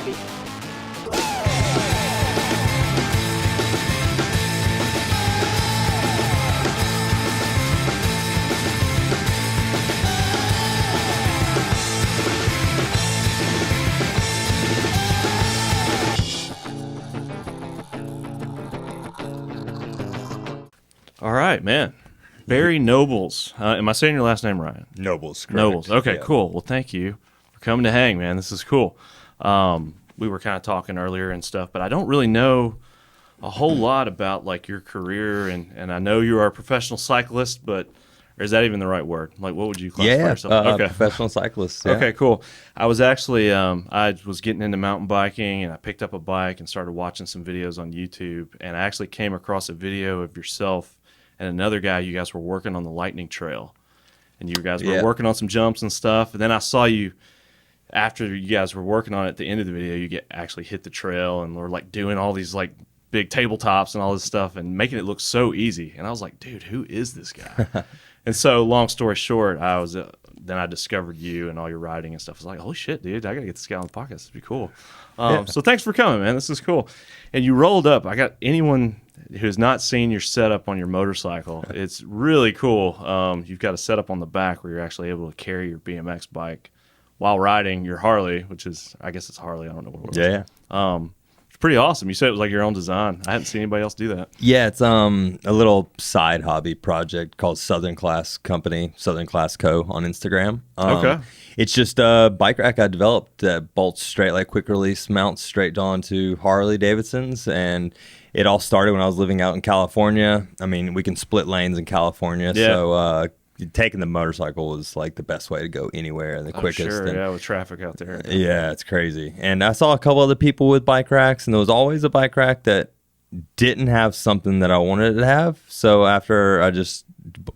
baby. All right, man. Barry Nobles. Am I saying your last name right? Nobles. Correct. Nobles. Okay, Yeah. cool. Well, thank you for coming to hang, man. This is cool. We were kind of talking earlier and stuff, but I don't really know a whole lot about like your career, and I know you are a professional cyclist, but or is that even the right word? Like, what would you classify yourself? Okay. Professional cyclist. Yeah. Okay, cool. I was actually I was getting into mountain biking, and I picked up a bike and started watching some videos on YouTube, and I actually came across a video of yourself and another guy. You guys were working on the Lightning Trail, and you guys were working on some jumps and stuff. And then I saw you after you guys were working on it. At the end of the video, you actually hit the trail and were like doing all these like big tabletops and all this stuff and making it look so easy. And I was like, dude, who is this guy? And so, long story short, I was then I discovered you and all your riding and stuff. I was like, holy shit, dude, I gotta get this guy on the podcast. This would be cool. So thanks for coming, man. This is cool. And you rolled up. I got anyone who's not seen your setup on your motorcycle. It's really cool. You've got a setup on the back where you're actually able to carry your BMX bike while riding your Harley, which is, I guess it's Harley. I don't know what it was. Yeah. It's pretty awesome. You said it was like your own design. I hadn't seen anybody else do that. Yeah, it's a little side hobby project called Southern Class Company, Southern Class Co. on Instagram. Okay. It's just a bike rack I developed that bolts straight, like quick release mounts straight onto Harley Davidsons. And it all started when I was living out in California. I mean, we can split lanes in California. Yeah. So taking the motorcycle was like the best way to go anywhere and the quickest. Sure, and, yeah, with traffic out there. yeah, it's crazy. And I saw a couple other people with bike racks, and there was always a bike rack that didn't have something that I wanted it to have. So after a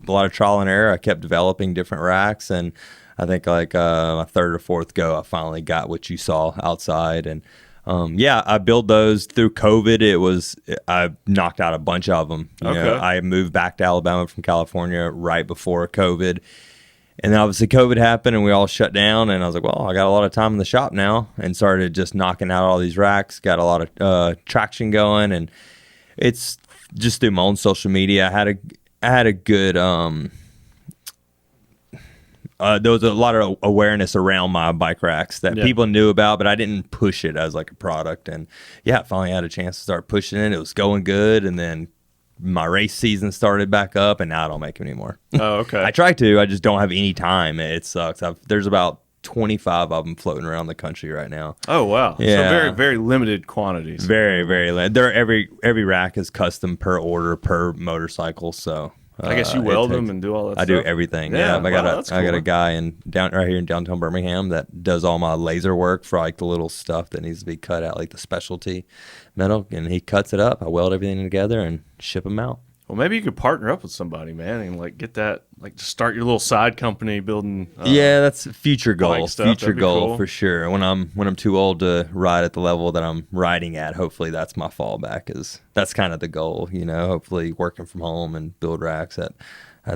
lot of trial and error, I kept developing different racks, and I think like my third or fourth go, I finally got what you saw outside. And I built those through COVID. I knocked out a bunch of them. You know, I moved back to Alabama from California right before COVID. And then obviously COVID happened and we all shut down. And I was like, well, I got a lot of time in the shop now, and started just knocking out all these racks, got a lot of traction going. And it's just through my own social media. I had a good, there was a lot of awareness around my bike racks that people knew about, but I didn't push it as like a product. And I finally had a chance to start pushing it. It was going good. And then my race season started back up, and now I don't make them anymore. Oh, okay. I try to, I just don't have any time. It sucks. There's about 25 of them floating around the country right now. Oh, wow. Yeah. So very, very limited quantities. Very, very limited. Every rack is custom per order, per motorcycle. So I guess you weld them and do all that stuff? I do everything. Yeah. I got a guy right here in downtown Birmingham that does all my laser work for like the little stuff that needs to be cut out, like the specialty metal, and he cuts it up. I weld everything together and ship them out. Well, maybe you could partner up with somebody, man, and like get that, like just start your little side company building. That's a future goal. Future goal cool. For sure. When I'm too old to ride at the level that I'm riding at, hopefully that's my fallback. That's kind of the goal, you know. Hopefully working from home and build racks at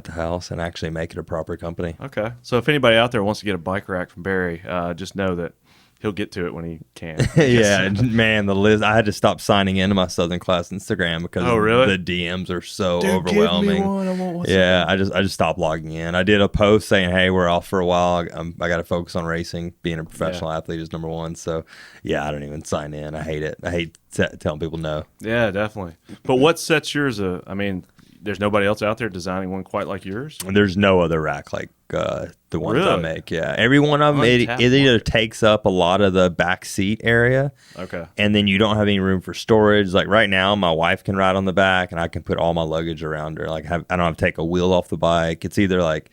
the house and actually make it a proper company. Okay. So if anybody out there wants to get a bike rack from Barry, just know that he'll get to it when he can. Yeah, man, the list. I had to stop signing into my Southern Class Instagram because really? the DMs are so Dude, overwhelming. Give me one. I want one. Yeah, I just stopped logging in. I did a post saying, "Hey, we're off for a while. I got to focus on racing. Being a professional athlete is number one." So, yeah, I don't even sign in. I hate it. I hate telling people no. Yeah, definitely. But what sets yours? I mean, there's nobody else out there designing one quite like yours. There's no other rack like the ones I Really? make. Yeah, every one of them it either takes up a lot of the back seat area. Okay. And then you don't have any room for storage. Like right now, my wife can ride on the back, and I can put all my luggage around her. Like I don't have to take a wheel off the bike. It's either like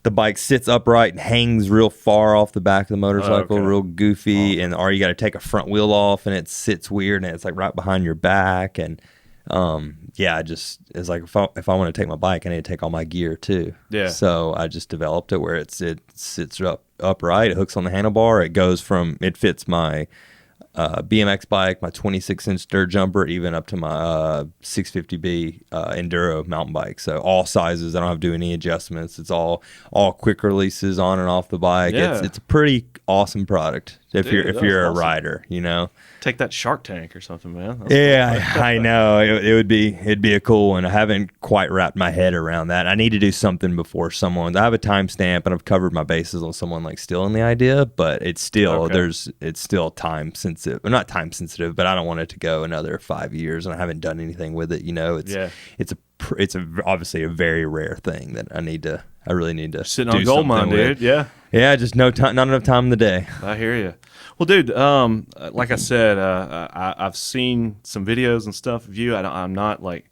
the bike sits upright and hangs real far off the back of the motorcycle, real goofy, or you got to take a front wheel off and it sits weird and it's like right behind your back. And it's like if I want to take my bike, I need to take all my gear too. Yeah. So I just developed it where it sits upright. It hooks on the handlebar. It fits my BMX bike, my 26-inch dirt jumper, even up to my 650B enduro mountain bike. So all sizes. I don't have to do any adjustments. It's all quick releases on and off the bike. Yeah. It's a pretty awesome product if Dude, if you're a awesome. rider, you know. Take that Shark Tank or something, man. That's Yeah, I know. It'd be a cool one. I haven't quite wrapped my head around that. I need to do something before someone. I have a timestamp and I've covered my bases on someone like stealing the idea, but it's still it's still time sensitive. Well, not time sensitive, but I don't want it to go another 5 years and I haven't done anything with it. You know, it's obviously a very rare thing that I really need to sitting do on gold mine, with. dude. Yeah. Yeah, just no time, not enough time in the day. I hear you. Well, dude, like I said, I've seen some videos and stuff of you. I'm not like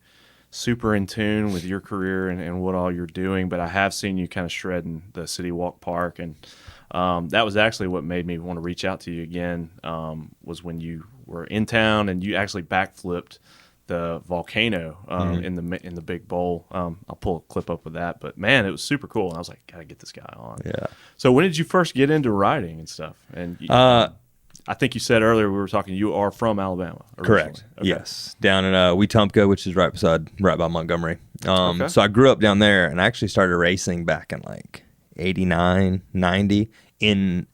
super in tune with your career and what all you're doing, but I have seen you kind of shredding the City Walk Park, and that was actually what made me want to reach out to you again. Was when you were in town and you actually backflipped the volcano in the big bowl. I'll pull a clip up of that, but man, it was super cool. And I was like, gotta get this guy on. Yeah. So when did you first get into riding and stuff? And I think you said earlier we were talking. You are from Alabama, originally. Correct. Okay. Yes, down in Wetumpka, which is right by Montgomery. Okay. So I grew up down there, and I actually started racing back in like 89, 90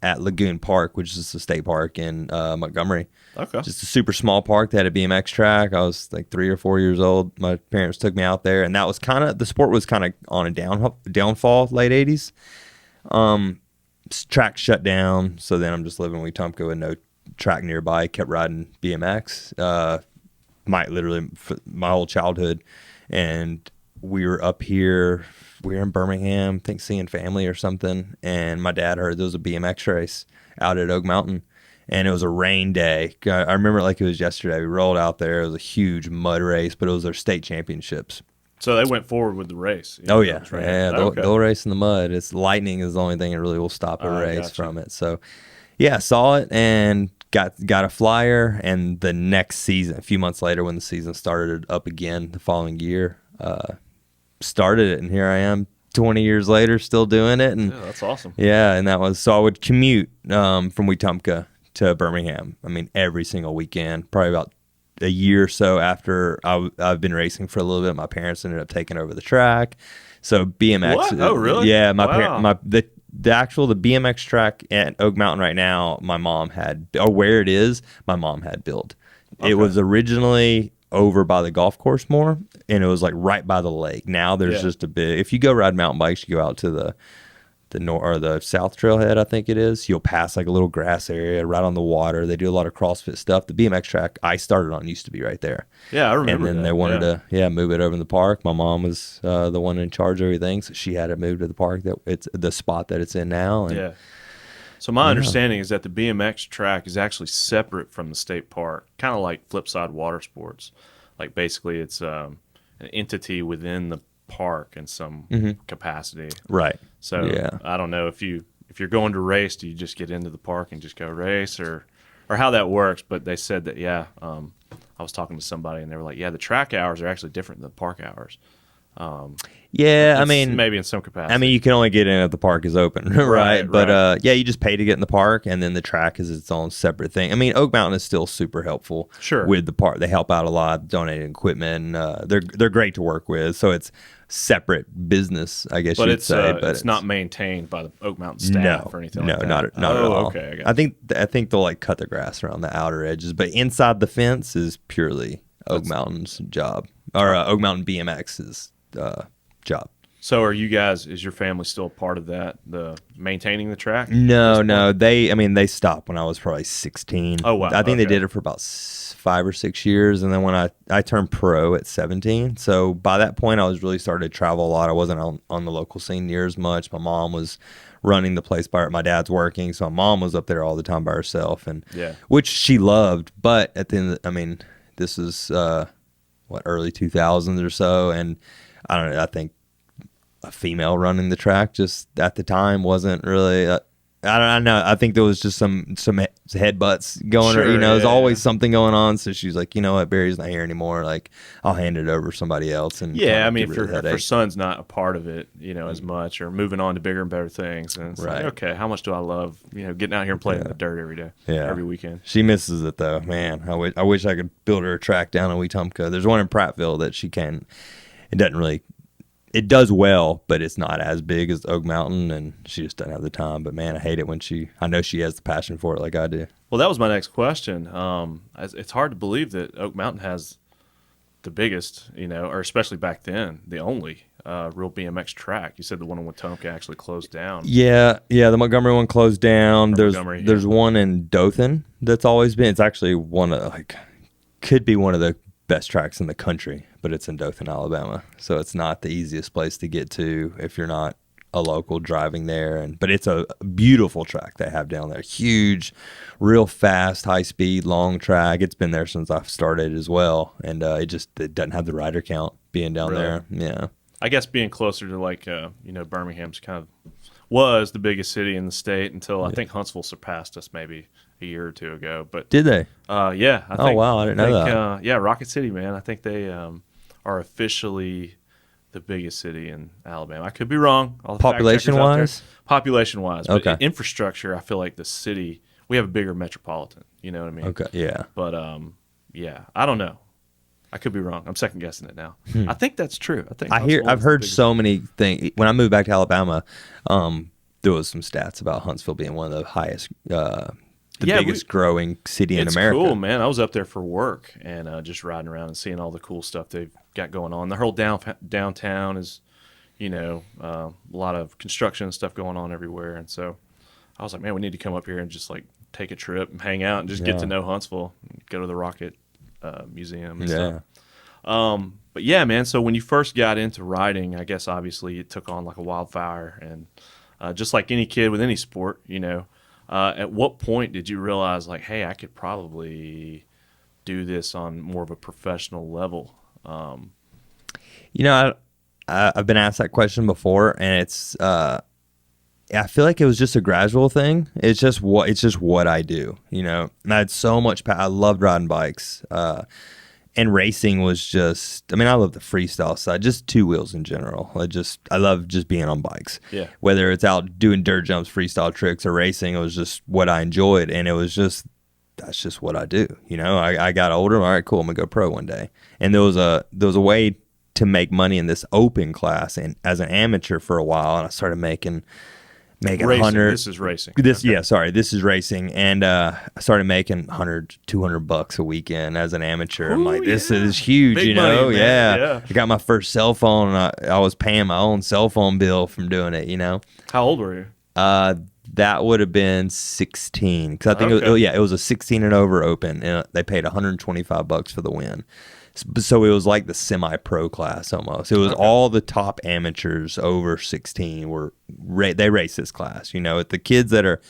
at Lagoon Park, which is the state park in Montgomery. Okay. Just a super small park. They had a BMX track. I was like 3 or 4 years old. My parents took me out there, and that was the sport was kind of on a downfall, late 80s. Track shut down, so then I'm just living in Wetumpka with no track nearby. Kept riding BMX, my whole childhood, and we were up here. We were in Birmingham, I think seeing family or something, and my dad heard there was a BMX race out at Oak Mountain, and it was a rain day. I remember it like it was yesterday. We rolled out there. It was a huge mud race, but it was their state championships. So they went forward with the race. Oh yeah, yeah. Okay. They'll race in the mud. It's lightning is the only thing that really will stop a race gotcha. from it. So, yeah, saw it and got a flyer. And the next season, a few months later, when the season started up again the following year, started it, and here I am, 20 years later, still doing it. And Yeah, that's awesome. yeah, and that was so I would commute from Wetumpka to Birmingham. I mean, every single weekend, probably about a year or so after I've been racing for a little bit. My parents ended up taking over the track. So BMX. What? Oh, really? Yeah, Wow. the BMX track at Oak Mountain right now, my mom had, or where it is, my mom had built. Okay. It was originally over by the golf course more, and it was like right by the lake. Now there's just a big, if you go ride mountain bikes, you go out to the north or the south trailhead, I think it is. You'll pass like a little grass area right on the water. They do a lot of CrossFit stuff. The BMX track I started on used to be right there. Yeah, I remember. And then they wanted to move it over in the park. My mom was the one in charge of everything, so she had it moved to the park that it's the spot that it's in now. And Yeah. So my understanding is that the BMX track is actually separate from the state park, kind of like Flipside Water Sports. Like basically, it's an entity within the park in some capacity. Right. So Yeah. I don't know if you're going to race, do you just get into the park and just go race, or how that works? But they said that I was talking to somebody and they were like, yeah, the track hours are actually different than the park hours. Yeah, I It's mean, maybe in some capacity. I mean, you can only get in if the park is open, right? Right, But right. yeah, you just pay to get in the park, and then the track is its own separate thing. I mean, Oak Mountain is still super helpful. Sure. With the park, they help out a lot, donating equipment. They're great to work with. So it's separate business, I guess but you'd it's say. But it's not maintained by the Oak Mountain staff or anything like that. not at all. Okay, I got I think they'll like cut the grass around the outer edges, but inside the fence is purely Oak Mountain's job, or Oak Mountain BMX's job. So are you guys, is your family still a part of that, the maintaining the track? No. They stopped when I was probably 16. Oh, wow. I think they Okay. did it for about 5 or 6 years, and then when I turned pro at 17. So by that point, I was really starting to travel a lot. I wasn't on the local scene near as much. My mom was running the place my dad's working, so my mom was up there all the time by herself, and which she loved. But at the end, this is early 2000s or so, and I don't know. I think a female running the track just at the time wasn't really I know. I think there was just some headbutts going, Sure, or there's always yeah. something going on. So she's like, you know what, Barry's not here anymore. Like, I'll hand it over to somebody else and kind Yeah, I of mean, get rid of the if her headache. son's not a part of it, as much, or moving on to bigger and better things, and it's like, Right. okay, how much do I love, getting out here and playing in Yeah. the dirt every day, Yeah. every weekend? She misses it though, man. I wish I could build her a track down in Wetumpka. There's one in Prattville that she can. It doesn't really. It does well, but it's not as big as Oak Mountain, and she just doesn't have the time. But man, I hate it when I know she has the passion for it like I do. Well, that was my next question. It's hard to believe that Oak Mountain has the biggest, or especially back then, the only real BMX track. You said the one in Wetumpka actually closed down. Yeah, the Montgomery one closed down. Or There's Montgomery, there's yeah. one in Dothan that's always been. It's actually one of could be one of the best tracks in the country, but it's in Dothan, Alabama. So it's not the easiest place to get to if you're not a local driving there. But it's a beautiful track they have down there. Huge, real fast, high speed, long track. It's been there since I've started as well, and it doesn't have the rider count being down Really? there. Yeah. I guess being closer to Birmingham's kind of was the biggest city in the state until I think Huntsville surpassed us maybe a year or two ago. But Did they? yeah, I Oh, think, wow, I didn't know that. Yeah, Rocket City, man. I think they are officially the biggest city in Alabama. I could be wrong. All the fact checkers out there. Population-wise? Population-wise, but Okay. infrastructure, I feel like the city we have a bigger metropolitan. You know what I mean? Okay. Yeah. But yeah, I don't know. I could be wrong. I'm second guessing it now. I think that's true. I think I've Huntsville is the heard biggest- so many things. When I moved back to Alabama, there was some stats about Huntsville being one of the highest, the biggest growing city in America. It's cool, man. I was up there for work and just riding around and seeing all the cool stuff they've got going on. The whole downtown is, a lot of construction and stuff going on everywhere. And so I was like, man, we need to come up here and just like take a trip and hang out and just get to know Huntsville, go to the Rocket Museum and stuff. But yeah, man, so when you first got into riding, I guess obviously it took on like a wildfire. And just like any kid with any sport, at what point did you realize like, hey, I could probably do this on more of a professional level? I've been asked that question before, and it's I feel like it was just a gradual thing. It's just what I do, And I had so much. I loved riding bikes, and racing was just. I mean, I love the freestyle side, just two wheels in general. I love just being on bikes. Yeah. Whether it's out doing dirt jumps, freestyle tricks, or racing, it was just what I enjoyed, and it was just. That's just what I do, I got older. All right, cool. I'm gonna go pro one day, and there was a way to make money in this open class, and as an amateur for a while, and I started making Racing. 100. This is racing. This is racing, and I started making $100-$200 a weekend as an amateur. I'm Ooh, like, this yeah. is huge, Big money, man. Yeah. I got my first cell phone, and I was paying my own cell phone bill from doing it. How old were you? That would have been 16, because I think Okay. it was a 16 and over open, and they paid $125 for the win. So it was like the semi-pro class almost. It was all the top amateurs over 16 they race this class. The kids that are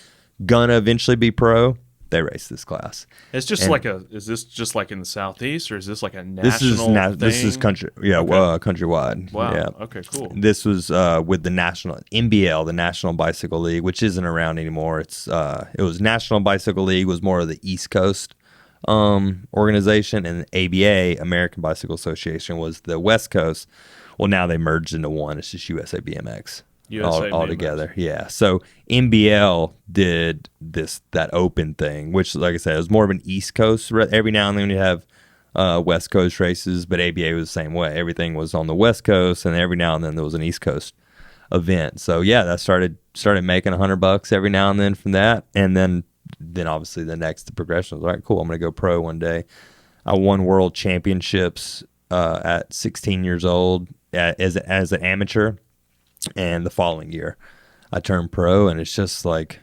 gonna eventually be pro, they race this class. It's just is this just like in the Southeast, or is this like a national thing? This is country, countrywide. Wow. Yeah. Okay, cool. This was with the national NBL, the National Bicycle League, which isn't around anymore. It was National Bicycle League was more of the East Coast organization, and ABA, American Bicycle Association, was the West Coast. Well, now they merged into one. It's just USA BMX. All together. Yeah. So NBL did that open thing, which, like I said, it was more of an East Coast. Every now and then you have West Coast races, but ABA was the same way. Everything was on the West Coast, and every now and then there was an East Coast event. So yeah, that started making $100 every now and then from that, and then obviously the progression was, all right, cool, I'm gonna go pro one day. I won world championships at 16 years old as an amateur. And the following year, I turned pro, and it's just like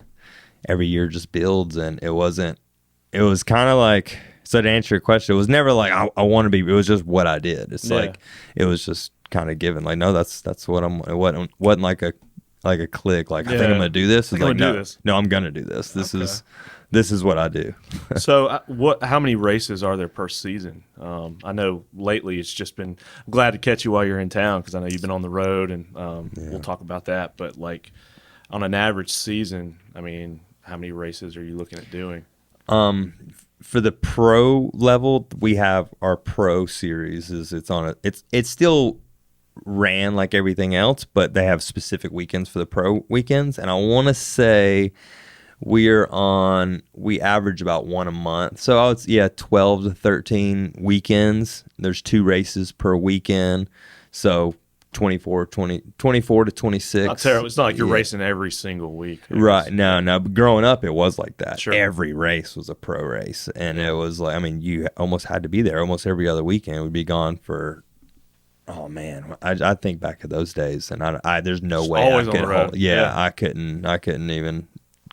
every year just builds. And it was kind of like, so to answer your question, it was never like I want to be. It was just what I did. It's like it was just kind of given. Like, no, that's what I'm. It wasn't like a click. Like, I think I'm gonna do this. It's like, no, I'm gonna do this. This is what I do. So how many races are there per season? I know lately it's just been, I'm glad to catch you while you're in town, because I know you've been on the road, and we'll talk about that. But like, on an average season, I mean, how many races are you looking at doing? For the pro level, we have our pro series. It's still ran like everything else, but they have specific weekends for the pro weekends. And I want to say we average about one a month. So I would, 12 to 13 weekends. There's 2 races per weekend. So 24 to 26. Not terrible. It's not like you're racing every single week. Right. No. But growing up, it was like that. Sure. Every race was a pro race. And it was like, I mean, you almost had to be there. Almost every other weekend would be gone for, oh, man. I think back to those days, and there's no way I always could on the road. Yeah. I couldn't even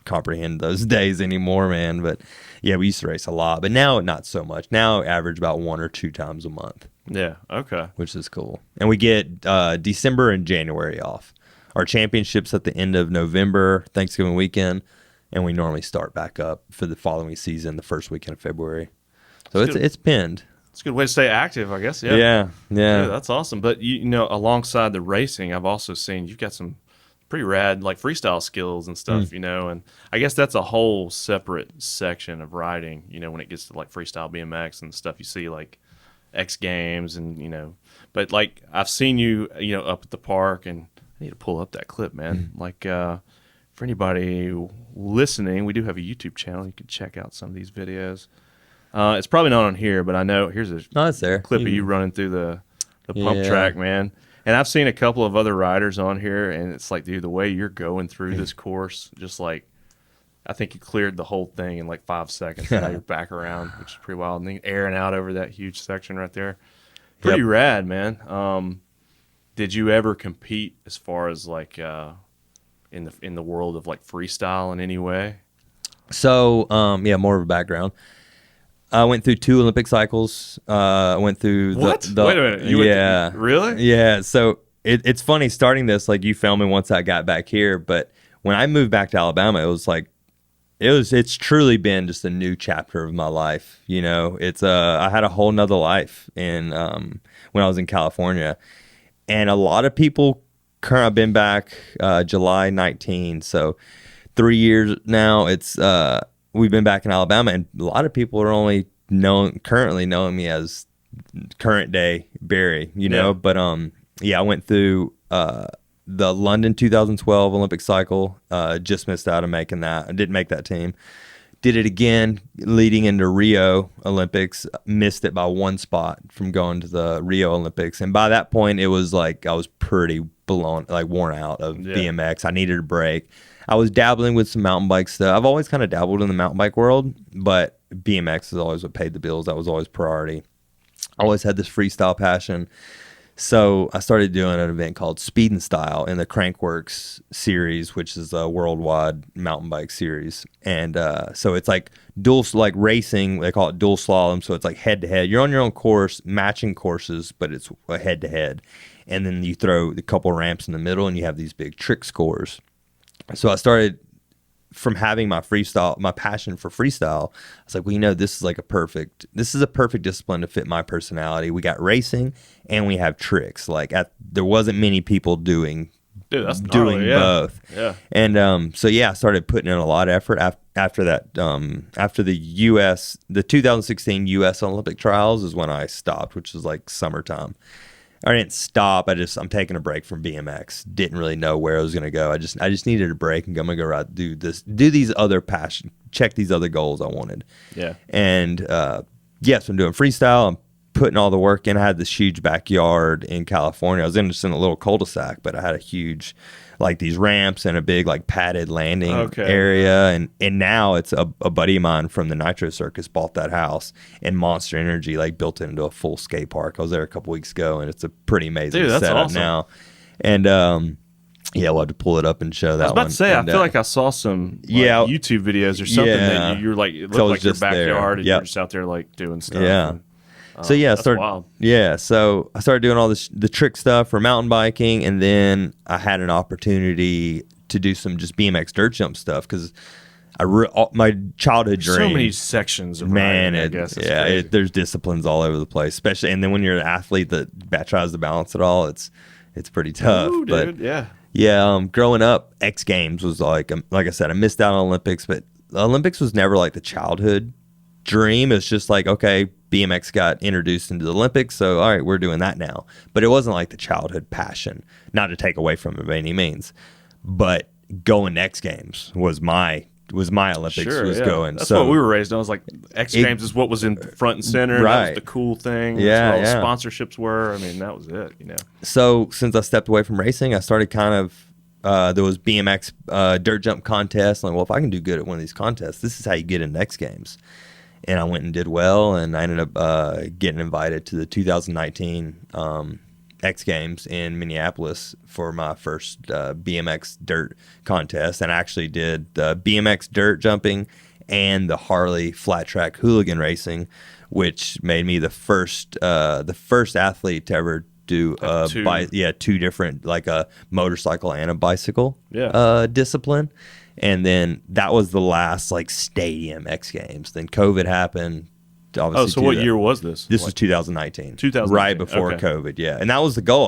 comprehend those days anymore, man. But, yeah, we used to race a lot. But now, not so much. Now, average about 1 or 2 times a month. Yeah, okay. Which is cool. And we get December and January off. Our championship's at the end of November, Thanksgiving weekend, and we normally start back up for the following season, the first weekend of February. So it's pinned. It's a good way to stay active, I guess. Yeah. Yeah. Yeah, that's awesome. But, you know, alongside the racing, I've also seen you've got some pretty rad, like, freestyle skills and stuff, you know, and I guess that's a whole separate section of riding, you know, when it gets to, like, freestyle BMX and stuff you see, like, X Games and, you know, but like I've seen you, you know, up at the park, and I need to pull up that clip, man. Like for anybody listening, we do have a YouTube channel. You can check out some of these videos. It's probably not on here, but I know here's a it's there. clip of you running through the pump track, man. And I've seen a couple of other riders on here, and it's like, dude, the way you're going through this course, just like, I think you cleared the whole thing in like 5 seconds. Now you're back around, which is pretty wild. And then airing out over that huge section right there. Pretty rad, man. Did you ever compete as far as like in the world of like freestyle in any way? So, more of a background. I went through 2 Olympic cycles. I went through what? Wait a minute. Really? Yeah. So it's funny starting this, like you found me once I got back here, but when I moved back to Alabama, it was like, it's truly been just a new chapter of my life. You know, I had a whole nother life when I was in California, and a lot of people I've been back July 19, so 3 years now. We've been back in Alabama, and a lot of people are only currently knowing me as current day Barry, you know. But I went through the London 2012 Olympic cycle. Just missed out on making that. I didn't make that team. Did it again leading into Rio Olympics. Missed it by 1 spot from going to the Rio Olympics. And by that point, it was like I was pretty worn out of BMX. I needed a break. I was dabbling with some mountain bike stuff. I've always kind of dabbled in the mountain bike world, but BMX is always what paid the bills. That was always priority. I always had this freestyle passion. So I started doing an event called Speed and Style in the Crankworks series, which is a worldwide mountain bike series. And so it's like racing. They call it dual slalom. So it's like head to head. You're on your own course, matching courses, but it's a head to head. And then you throw a couple ramps in the middle, and you have these big trick scores. So I started from having my passion for freestyle. I was like, well, you know, this is a perfect discipline to fit my personality. We got racing and we have tricks. There wasn't many people doing both. Yeah. And I started putting in a lot of effort after that. After the 2016 U.S. Olympic trials is when I stopped, which was like summertime. I didn't stop. I'm taking a break from BMX. Didn't really know where I was going to go. I just needed a break, and I'm going to go ride, do these other passion, check these other goals I wanted. Yeah. And so I'm doing freestyle. I'm putting all the work in. I had this huge backyard in California. I was just in a little cul-de-sac, but I had a huge, like these ramps and a big like padded landing area. And now it's a buddy of mine from the Nitro Circus bought that house, and Monster Energy like built it into a full skate park. I was there a couple weeks ago, and it's a pretty amazing setup now. And we'll have to pull it up and show that. I was about to say, I feel like I saw some YouTube videos or something that you're like, it looked like your backyard, and you're just out there like doing stuff. Yeah. So I started. Wild. Yeah, so I started doing all the trick stuff for mountain biking, and then I had an opportunity to do some just BMX dirt jump stuff because my childhood dream. So many sections of riding, I guess. There's disciplines all over the place, especially, and then when you're an athlete that tries to balance it all, it's pretty tough. Ooh, but dude, yeah. Yeah, growing up, X Games was like I said, I missed out on Olympics, but the Olympics was never like the childhood dream. It's just like, okay, BMX got introduced into the Olympics, so all right, we're doing that now. But it wasn't like the childhood passion, not to take away from it by any means. But going to X Games was my Olympics Sure, was yeah. going. That's So what we were raised on. I was like, X Games is what was in front and center. And that was Right. the cool thing. Yeah, That's where all yeah. the sponsorships were. I mean, that was it, you know. So since I stepped away from racing, I started kind of there was BMX dirt jump contests. Like, well, if I can do good at one of these contests, this is how you get into X Games. And I went and did well, and I ended up getting invited to the 2019 X Games in Minneapolis for my first BMX dirt contest, and I actually did the BMX dirt jumping and the Harley flat track hooligan racing, which made me the first athlete to ever do two different, like a motorcycle and a bicycle discipline. And then that was the last like stadium X Games. Then COVID happened. Obviously, Oh, so what year was this? This was 2019. 2019. Right before COVID, yeah. And that was the goal.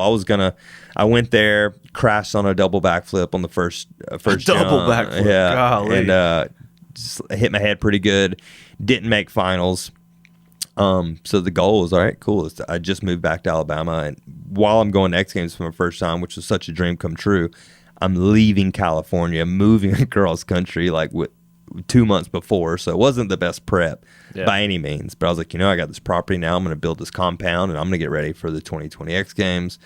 I went there, crashed on a double backflip on the first double jump. backflip, yeah. golly. And just hit my head pretty good. Didn't make finals. So the goal was, all right, cool. I just moved back to Alabama, and while I'm going to X Games for my first time, which was such a dream come true, I'm leaving California, moving across country like with 2 months before, so it wasn't the best prep by any means. But I was like, I got this property now. I'm going to build this compound, and I'm going to get ready for the 2020 X Games.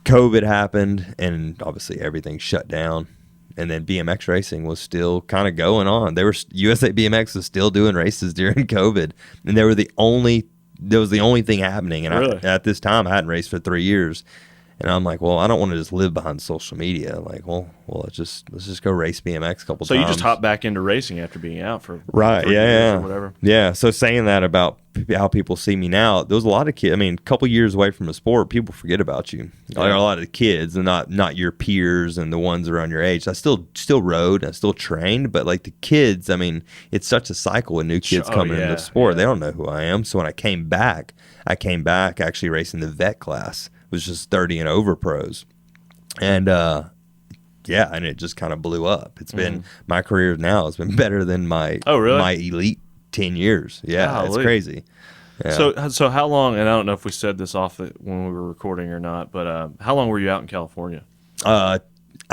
COVID happened, and obviously everything shut down. And then BMX racing was still kind of going on. USA BMX was still doing races during COVID, and that was the only thing happening. And really? At this time, I hadn't raced for 3 years. And I'm like, well, I don't want to just live behind social media. Like, well, let's just go race BMX a couple times. So you just hopped back into racing after being out for 3 years or whatever. Yeah. So saying that about how people see me now, there was a lot of kids. I mean, a couple years away from the sport, people forget about you. Like a lot of the kids, and not your peers and the ones around your age. I still rode, I still trained, but like the kids, I mean, it's such a cycle with new kids coming into the sport. They don't know who I am. So when I came back actually racing the vet class. Was just 30 and over pros. And and it just kind of blew up. It's been my career now has been better than my elite 10 years. Yeah, Golly. It's crazy. Yeah. So how long, and I don't know if we said this off when we were recording or not, but how long were you out in California? I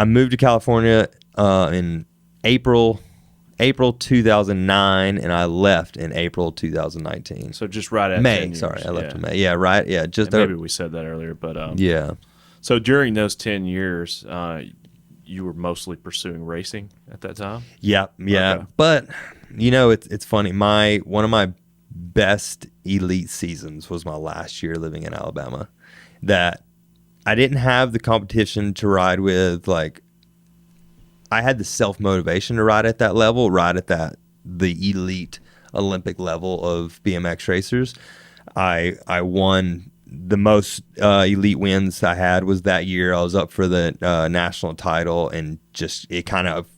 moved to California in April 2009, and I left in April 2019. So just right at May. 10 years. Sorry, I left in May. Yeah, right. Yeah, just maybe we said that earlier, but yeah. So during those 10 years, you were mostly pursuing racing at that time? Yeah. Okay. But it's funny. One of my best elite seasons was my last year living in Alabama. That I didn't have the competition to ride with. Like, I had the self-motivation to ride at that level, the elite Olympic level of BMX racers. I won the most elite wins I had was that year. I was up for the national title, and just it kind of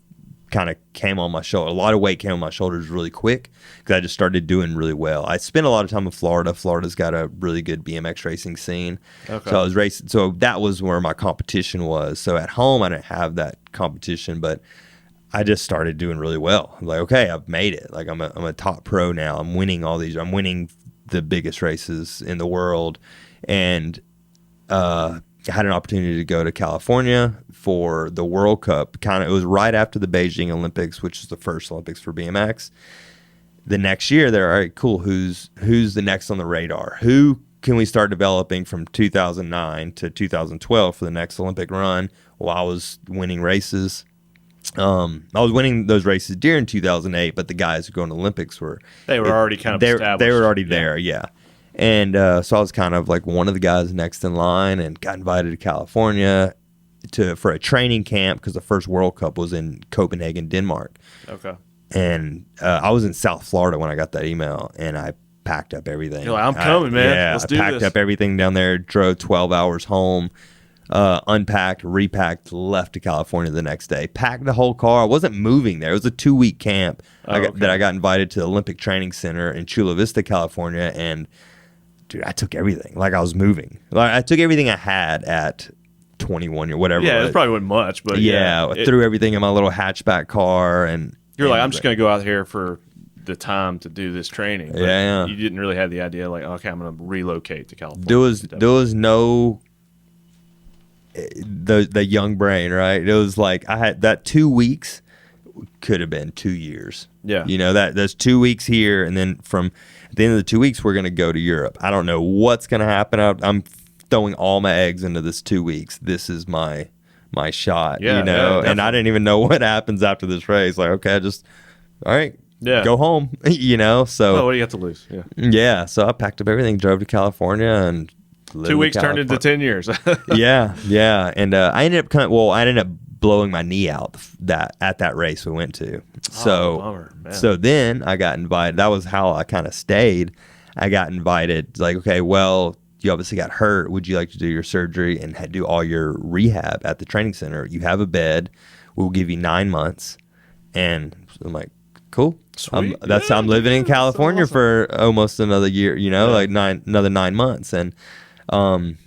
came on my shoulder. A lot of weight came on my shoulders really quick because I just started doing really well. I spent a lot of time in Florida. Florida's got a really good BMX racing scene. Okay. So I was racing. So that was where my competition was. So at home, I didn't have that competition, but I just started doing really well. Like, okay, I've made it. Like I'm a top pro now. I'm winning all these. I'm winning the biggest races in the world, and I had an opportunity to go to California for the World Cup. It was right after the Beijing Olympics, which is the first Olympics for BMX. The next year, they're all right, cool. Who's the next on the radar? Who can we start developing from 2009 to 2012 for the next Olympic run? Well, I was winning races. I was winning those races during 2008, but the guys who go to the Olympics already kind of established. They were already there, yeah. And so I was kind of like one of the guys next in line, and got invited to California for a training camp because the first World Cup was in Copenhagen, Denmark. Okay. And I was in South Florida when I got that email, and I packed up everything. You're like, I'm coming, man. Yeah, Let's do this. I packed up everything down there, drove 12 hours home, unpacked, repacked, left to California the next day. Packed the whole car. I wasn't moving there. It was a 2-week camp that I got invited to the Olympic Training Center in Chula Vista, California, and dude, I took everything. Like I was moving. Like I took everything I had at 21 or whatever. Yeah, it probably wasn't much, but yeah, I threw everything in my little hatchback car, and you're like, I'm just going to go out here for the time to do this training. But you didn't really have the idea like, okay, I'm going to relocate to California. There was no the young brain, right? It was like I had that 2 weeks could have been 2 years. Yeah, that's 2 weeks here, and then from at the end of the 2 weeks, we're going to go to Europe. I don't know what's going to happen. I'm throwing all my eggs into this 2 weeks. This is my shot, and I didn't even know what happens after this race. Like, okay, all right, go home, So what do you have to lose? So I packed up everything, drove to California, and 2 weeks turned into 10 years. And I ended up blowing my knee out at that race we went to. So then I got invited. That was how I kind of stayed. I got invited. Like, okay, well, you obviously got hurt. Would you like to do your surgery and do all your rehab at the training center? You have a bed. We'll give you 9 months. And I'm like, cool. Sweet. I'm living in California for almost another year, like another 9 months. And and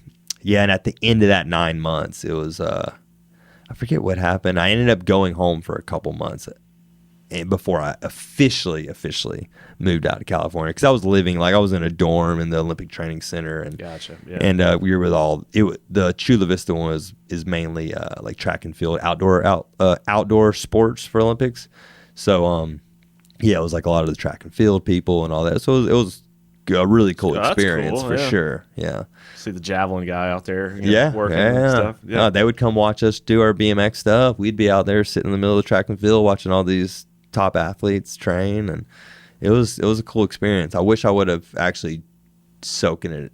at the end of that 9 months, it was I forget what happened. I ended up going home for a couple months before I officially moved out to California, because I was living like I was in a dorm in the Olympic Training Center, and we were with the Chula Vista one is mainly like track and field, outdoor sports for Olympics. So it was like a lot of the track and field people and all that. So it was a really cool experience for sure. Yeah. See the javelin guy out there, working and stuff. Yeah. They would come watch us do our BMX stuff. We'd be out there sitting in the middle of the track and field watching all these top athletes train, and it was a cool experience. I wish I would have actually soaking it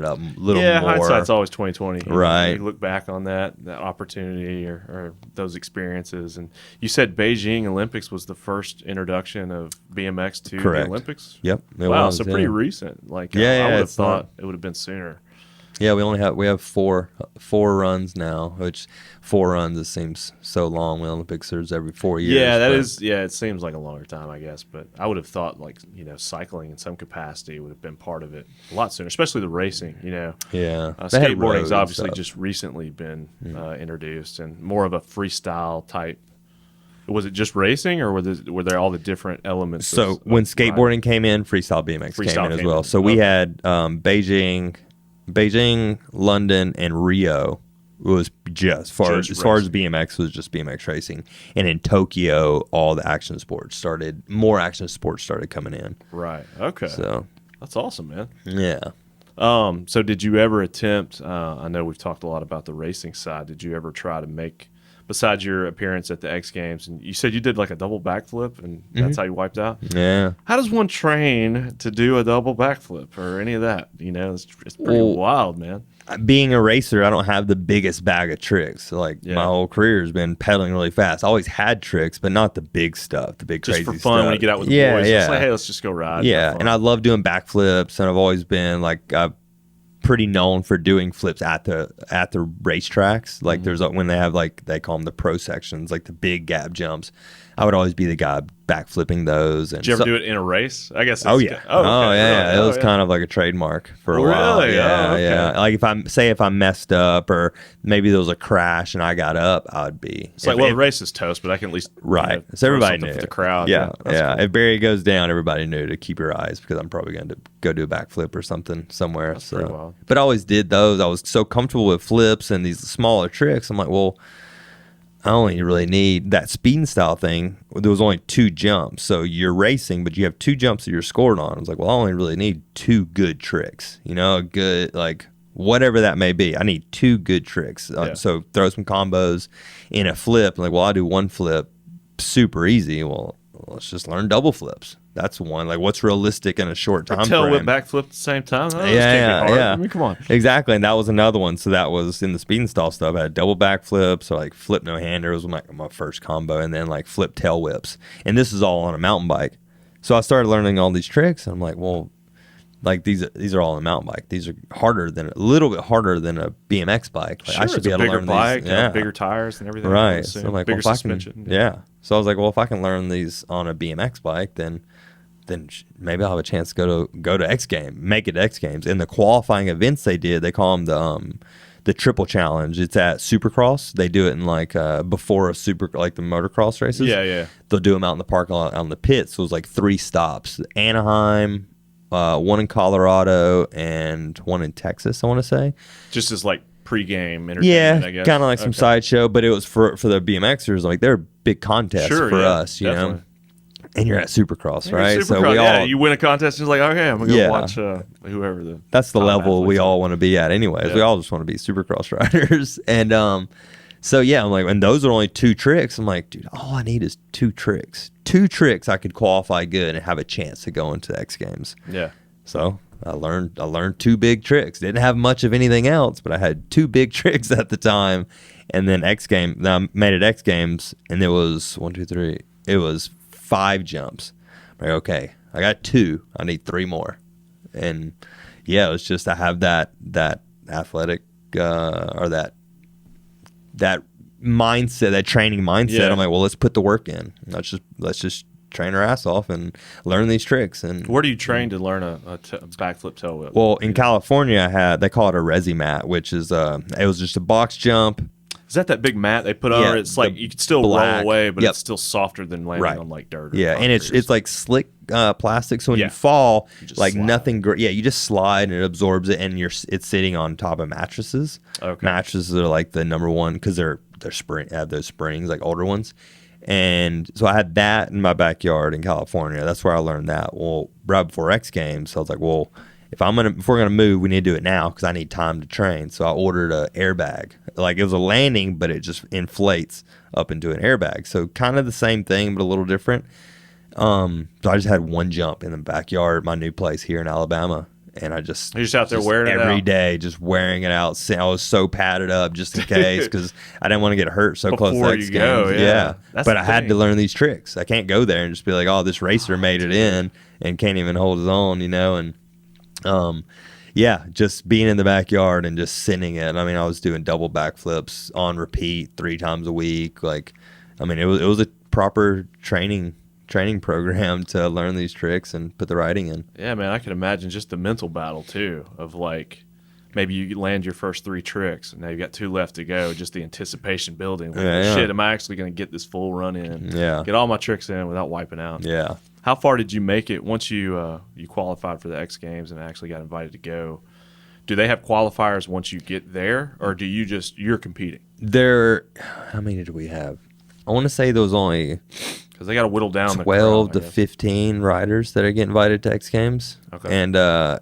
up a little more. Yeah, hindsight's always 20/20. Right. You look back on that opportunity or those experiences. And you said Beijing Olympics was the first introduction of BMX to the Olympics? Yep. Wow, so pretty recent. Like, I would have thought it would have been sooner. Yeah, we have four runs now, which 4 runs, it seems so long. The Olympics, there's every 4 years. Yeah, it seems like a longer time, I guess. But I would have thought, like, cycling in some capacity would have been part of it a lot sooner, especially the racing, Yeah. Skateboarding's obviously just recently been introduced, and more of a freestyle type. Was it just racing, or were there all the different elements? So when skateboarding came in, freestyle BMX came in as well. So we had Beijing, London, and Rio was just as far as BMX was just BMX racing, and in Tokyo, all the more action sports started coming in. Right. Okay. So that's awesome, man. Yeah. So did you ever attempt? I know we've talked a lot about the racing side. Did you ever try to make, besides your appearance at the X Games, and you said you did like a double backflip, and that's how you wiped out? Yeah. How does one train to do a double backflip or any of that? It's pretty wild, man. Being a racer, I don't have the biggest bag of tricks. Like, my whole career has been pedaling really fast. I always had tricks, but not the big stuff, the big crazy stuff. Just for fun when you get out with the boys. Yeah. It's like, hey, let's just go ride. Yeah, and I love doing backflips, and I've always been like pretty known for doing flips at the racetracks. Like, there's when they have, like, they call them the pro sections, like the big gap jumps. I would always be the guy backflipping those. And did you ever do it in a race? I guess. Oh yeah. It was kind of like a trademark for a while. Really? Yeah. Like if I messed up, or maybe there was a crash and I got up, I'd be. It's like, the race is toast, but I can at least so everybody knew. The crowd. Yeah. Cool. If Barry goes down, everybody knew to keep your eyes, because I'm probably going to go do a backflip or something somewhere. That's pretty wild. But I always did those. I was so comfortable with flips and these smaller tricks. I'm like, well, I only really need that speed and style thing. There was only 2 jumps. So you're racing, but you have 2 jumps that you're scored on. I was like, well, I only really need 2 good tricks, a good, like, whatever that may be. I need 2 good tricks. So throw some combos in a flip. Like, well, I do one flip super easy. Well, let's just learn double flips. That's one. Like, what's realistic in a short time frame? Tail whip backflip at the same time. Yeah. I mean, come on. Exactly, and that was another one. So that was in the speed and stall stuff. I had double backflips, so like flip no hander was my first combo, and then like flip tail whips. And this is all on a mountain bike. So I started learning all these tricks, and I'm like, well, like these are all on a mountain bike. These are a little bit harder than a BMX bike. Like, sure, I should be able to learn bike, these. Bigger tires and everything. Right. So I'm like, bigger suspension. So I was like, well, if I can learn these on a BMX bike, then maybe I'll have a chance to go to X Games, make it to X Games. In the qualifying events they did, they call them the the triple challenge. It's at Supercross. They do it in like before a super, like the motocross races. Yeah. They'll do them out in the parking lot, out in the pits. So it was like 3 stops: Anaheim, one in Colorado, and one in Texas, I want to say. Just as like pregame entertainment, Yeah, I guess. kind of like some sideshow, but it was for the BMXers. Like they're a big contest for us, you know. And you're at Supercross, right? So we all you win a contest, and it's like, okay, I'm gonna go watch whoever the. That's the level we all want to be at, anyways. We all just want to be Supercross riders, and so yeah, I'm like, and those are only 2 tricks. I'm like, dude, all I need is 2 tricks. 2 tricks, I could qualify good and have a chance to go into X Games. Yeah. So I learned 2 big tricks. Didn't have much of anything else, but I had 2 big tricks at the time. And then I made it X Games, and it was 1, 2, 3. It was 5 jumps. I'm like, okay, I got 2. I need 3 more. And yeah, it was just I have that athletic or that mindset, that training mindset. Yeah. I'm like, well, let's put the work in. Let's just train our ass off and learn these tricks. And where do you train to learn a backflip tail whip? well, in California, they call it a resi mat, which is it was just a box jump. Is that big mat they put on it? It's like you can still roll away, but it's still softer than landing on like dirt. Yeah, and it's like slick plastic, so when you fall, like slide. Nothing. You just slide and it absorbs it, and it's sitting on top of mattresses. Okay. Mattresses are like the number one because they're have those springs, like older ones. And so I had that in my backyard in California. That's where I learned that. Well, right before X Games, so I was like, well, if we're gonna move, we need to do it now because I need time to train. So I ordered an airbag. Like it was a landing, but it just inflates up into an airbag. So kind of the same thing, but a little different. So I just had 1 jump in the backyard, my new place here in Alabama, and you're just out there wearing it every day, just wearing it out. I was so padded up just in case because I didn't want to get hurt so close to X Games. Yeah. But I had to learn these tricks. I can't go there and just be like, oh, this racer made it in and can't even hold his own, you know. And yeah, just being in the backyard and just sitting it. I mean, I was doing double backflips on repeat 3 times a week. Like, I mean, it was a proper training program to learn these tricks and put the riding in. Yeah, man, I can imagine just the mental battle too of like maybe you land your first 3 tricks and now you've got 2 left to go. Just the anticipation building. Like, shit, am I actually going to get this full run in? Yeah, get all my tricks in without wiping out. Yeah. How far did you make it once you qualified for the X Games and actually got invited to go? Do they have qualifiers once you get there, or do you're competing? How many did we have? I want to say there was only because they got to whittle down 12 to 15 riders that get invited to X Games. Okay, and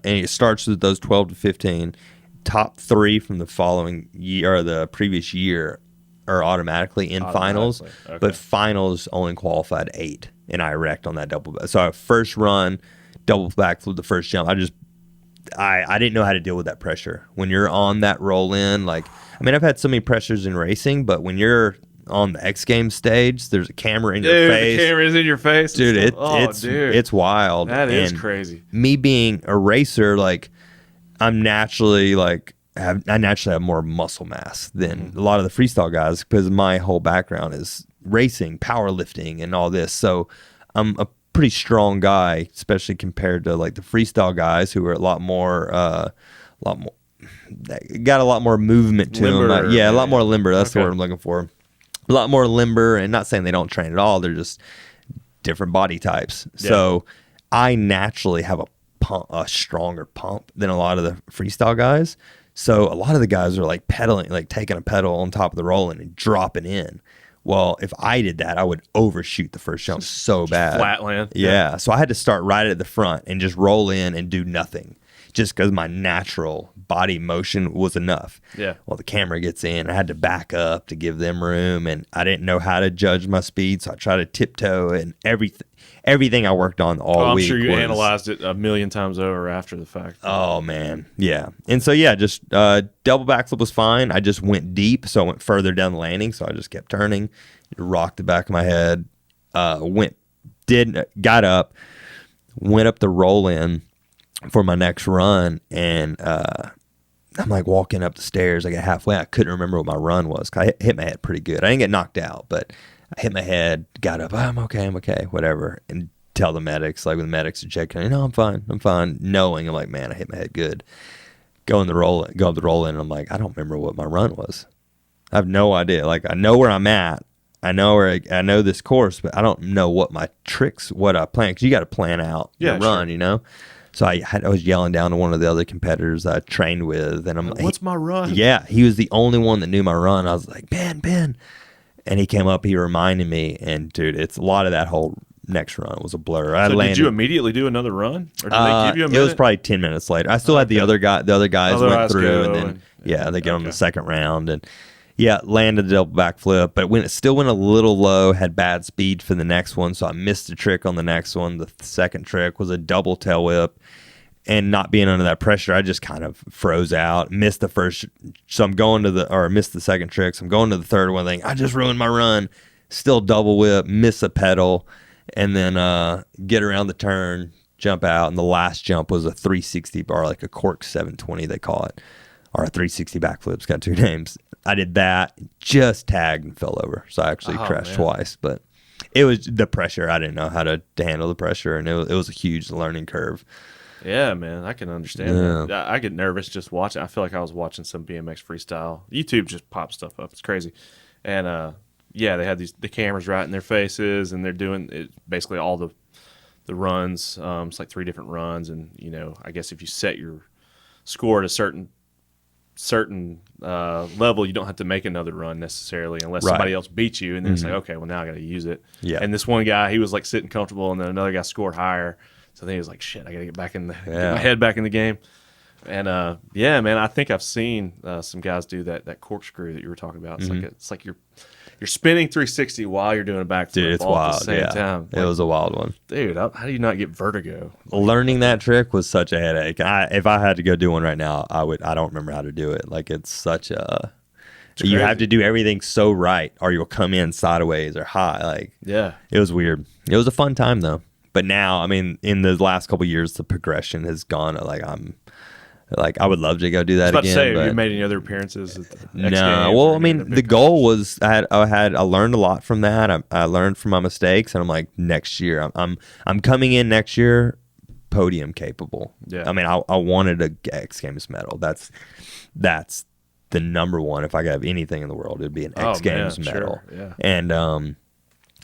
it starts with those 12 to 15. Top 3 from the following year or the previous year are automatically in finals, okay. But finals only qualified 8. And I wrecked on that double. So our first run, double backflip, the first jump. I didn't know how to deal with that pressure. When you're on that roll in, like, I mean, I've had so many pressures in racing, but when you're on the X Games stage, there's a camera in your face. The camera's in in face. Dude, it's wild. That is crazy. Me being a racer, like, I naturally have more muscle mass than a lot of the freestyle guys because my whole background is racing, powerlifting, and all this. So I'm a pretty strong guy, especially compared to like the freestyle guys who are a lot more got a lot more movement to them. A lot more limber. That's the word I'm looking for. A lot more limber, and not saying they don't train at all. They're just different body types. Yeah. So I naturally have a stronger pump than a lot of the freestyle guys. So a lot of the guys are like pedaling, like taking a pedal on top of the rolling and dropping in. Well, if I did that, I would overshoot the first jump so bad. Flatland. Yeah. So I had to start right at the front and just roll in and do nothing just because my natural body motion was enough. Yeah. Well, the camera gets in. I had to back up to give them room, and I didn't know how to judge my speed, so I tried to tiptoe, and everything I worked on all week. I'm sure you analyzed it a million times over after the fact. Oh, man. Yeah. And so, yeah, just double backflip was fine. I just went deep, so I went further down the landing, so I just kept turning, rocked the back of my head, got up, went up the roll-in for my next run, and I'm like walking up the stairs. I got halfway. I couldn't remember what my run was. I hit my head pretty good. I didn't get knocked out, but I hit my head, got up. I'm okay, whatever. And tell the medics, like when the medics are checking, I'm fine, knowing, I'm like, man, I hit my head good. go up the roll in, and I'm like, I don't remember what my run was. I have no idea. Like, I know where I'm at. I know this course, but I don't know what my tricks, what I plan, because you got to plan out your run, you know? So I was yelling down to one of the other competitors that I trained with, and I'm like, what's my run? Yeah, he was the only one that knew my run. I was like, Ben. And he came up, he reminded me, and dude, it's a lot of that whole next run was a blur. Did you immediately do another run? Or did they give you a minute? It was probably 10 minutes later. I still had the other guys went through, and then they get on the second round, and landed a double backflip, but it still went a little low, had bad speed for the next one, so I missed a trick on the next one. The second trick was a double tail whip, and not being under that pressure, I just kind of froze out, missed the first, so missed the second trick, so I'm going to the third one, thinking, I just ruined my run, still double whip, miss a pedal, and then get around the turn, jump out, and the last jump was a 360 bar, like a cork 720 they call it, or a 360 backflip's got two names. I did that, just tagged and fell over. So I actually crashed twice, but it was the pressure. I didn't know how to handle the pressure, and it was a huge learning curve. Yeah, man, I can understand that. I get nervous just watching. I feel like I was watching some BMX freestyle. YouTube just pops stuff up. It's crazy. And they had the cameras right in their faces, and they're doing it, basically all the runs. It's like 3 different runs, and I guess if you set your score at a certain level, you don't have to make another run necessarily unless somebody else beats you, and then it's like, okay, well, now I got to use it. Yeah. And this one guy, he was like sitting comfortable, and then another guy scored higher, so then he was like, shit, I got to get my head back in the game. And man, I think I've seen some guys do that corkscrew that you were talking about. It's like you're spinning 360 while you're doing a backflip. Dude, it's wild. At the same time. It was a wild one. Dude, how do you not get vertigo? Learning that trick was such a headache. If I had to go do one right now, I don't remember how to do it. Like, it's such a... You have to do everything so right, or you'll come in sideways or high. Like, it was weird. It was a fun time, though. But now, I mean, in the last couple of years, the progression has gone. Like, I would love to go do that again. I was about to say, have you made any other apperances at the X Games? Well, I mean, the goal was I learned a lot from that. I learned from my mistakes, and I'm like, next year, I'm coming in next year podium capable. Yeah. I mean, I wanted a X Games medal. That's the number one. If I could have anything in the world, it'd be an X Games medal. Sure. Yeah. And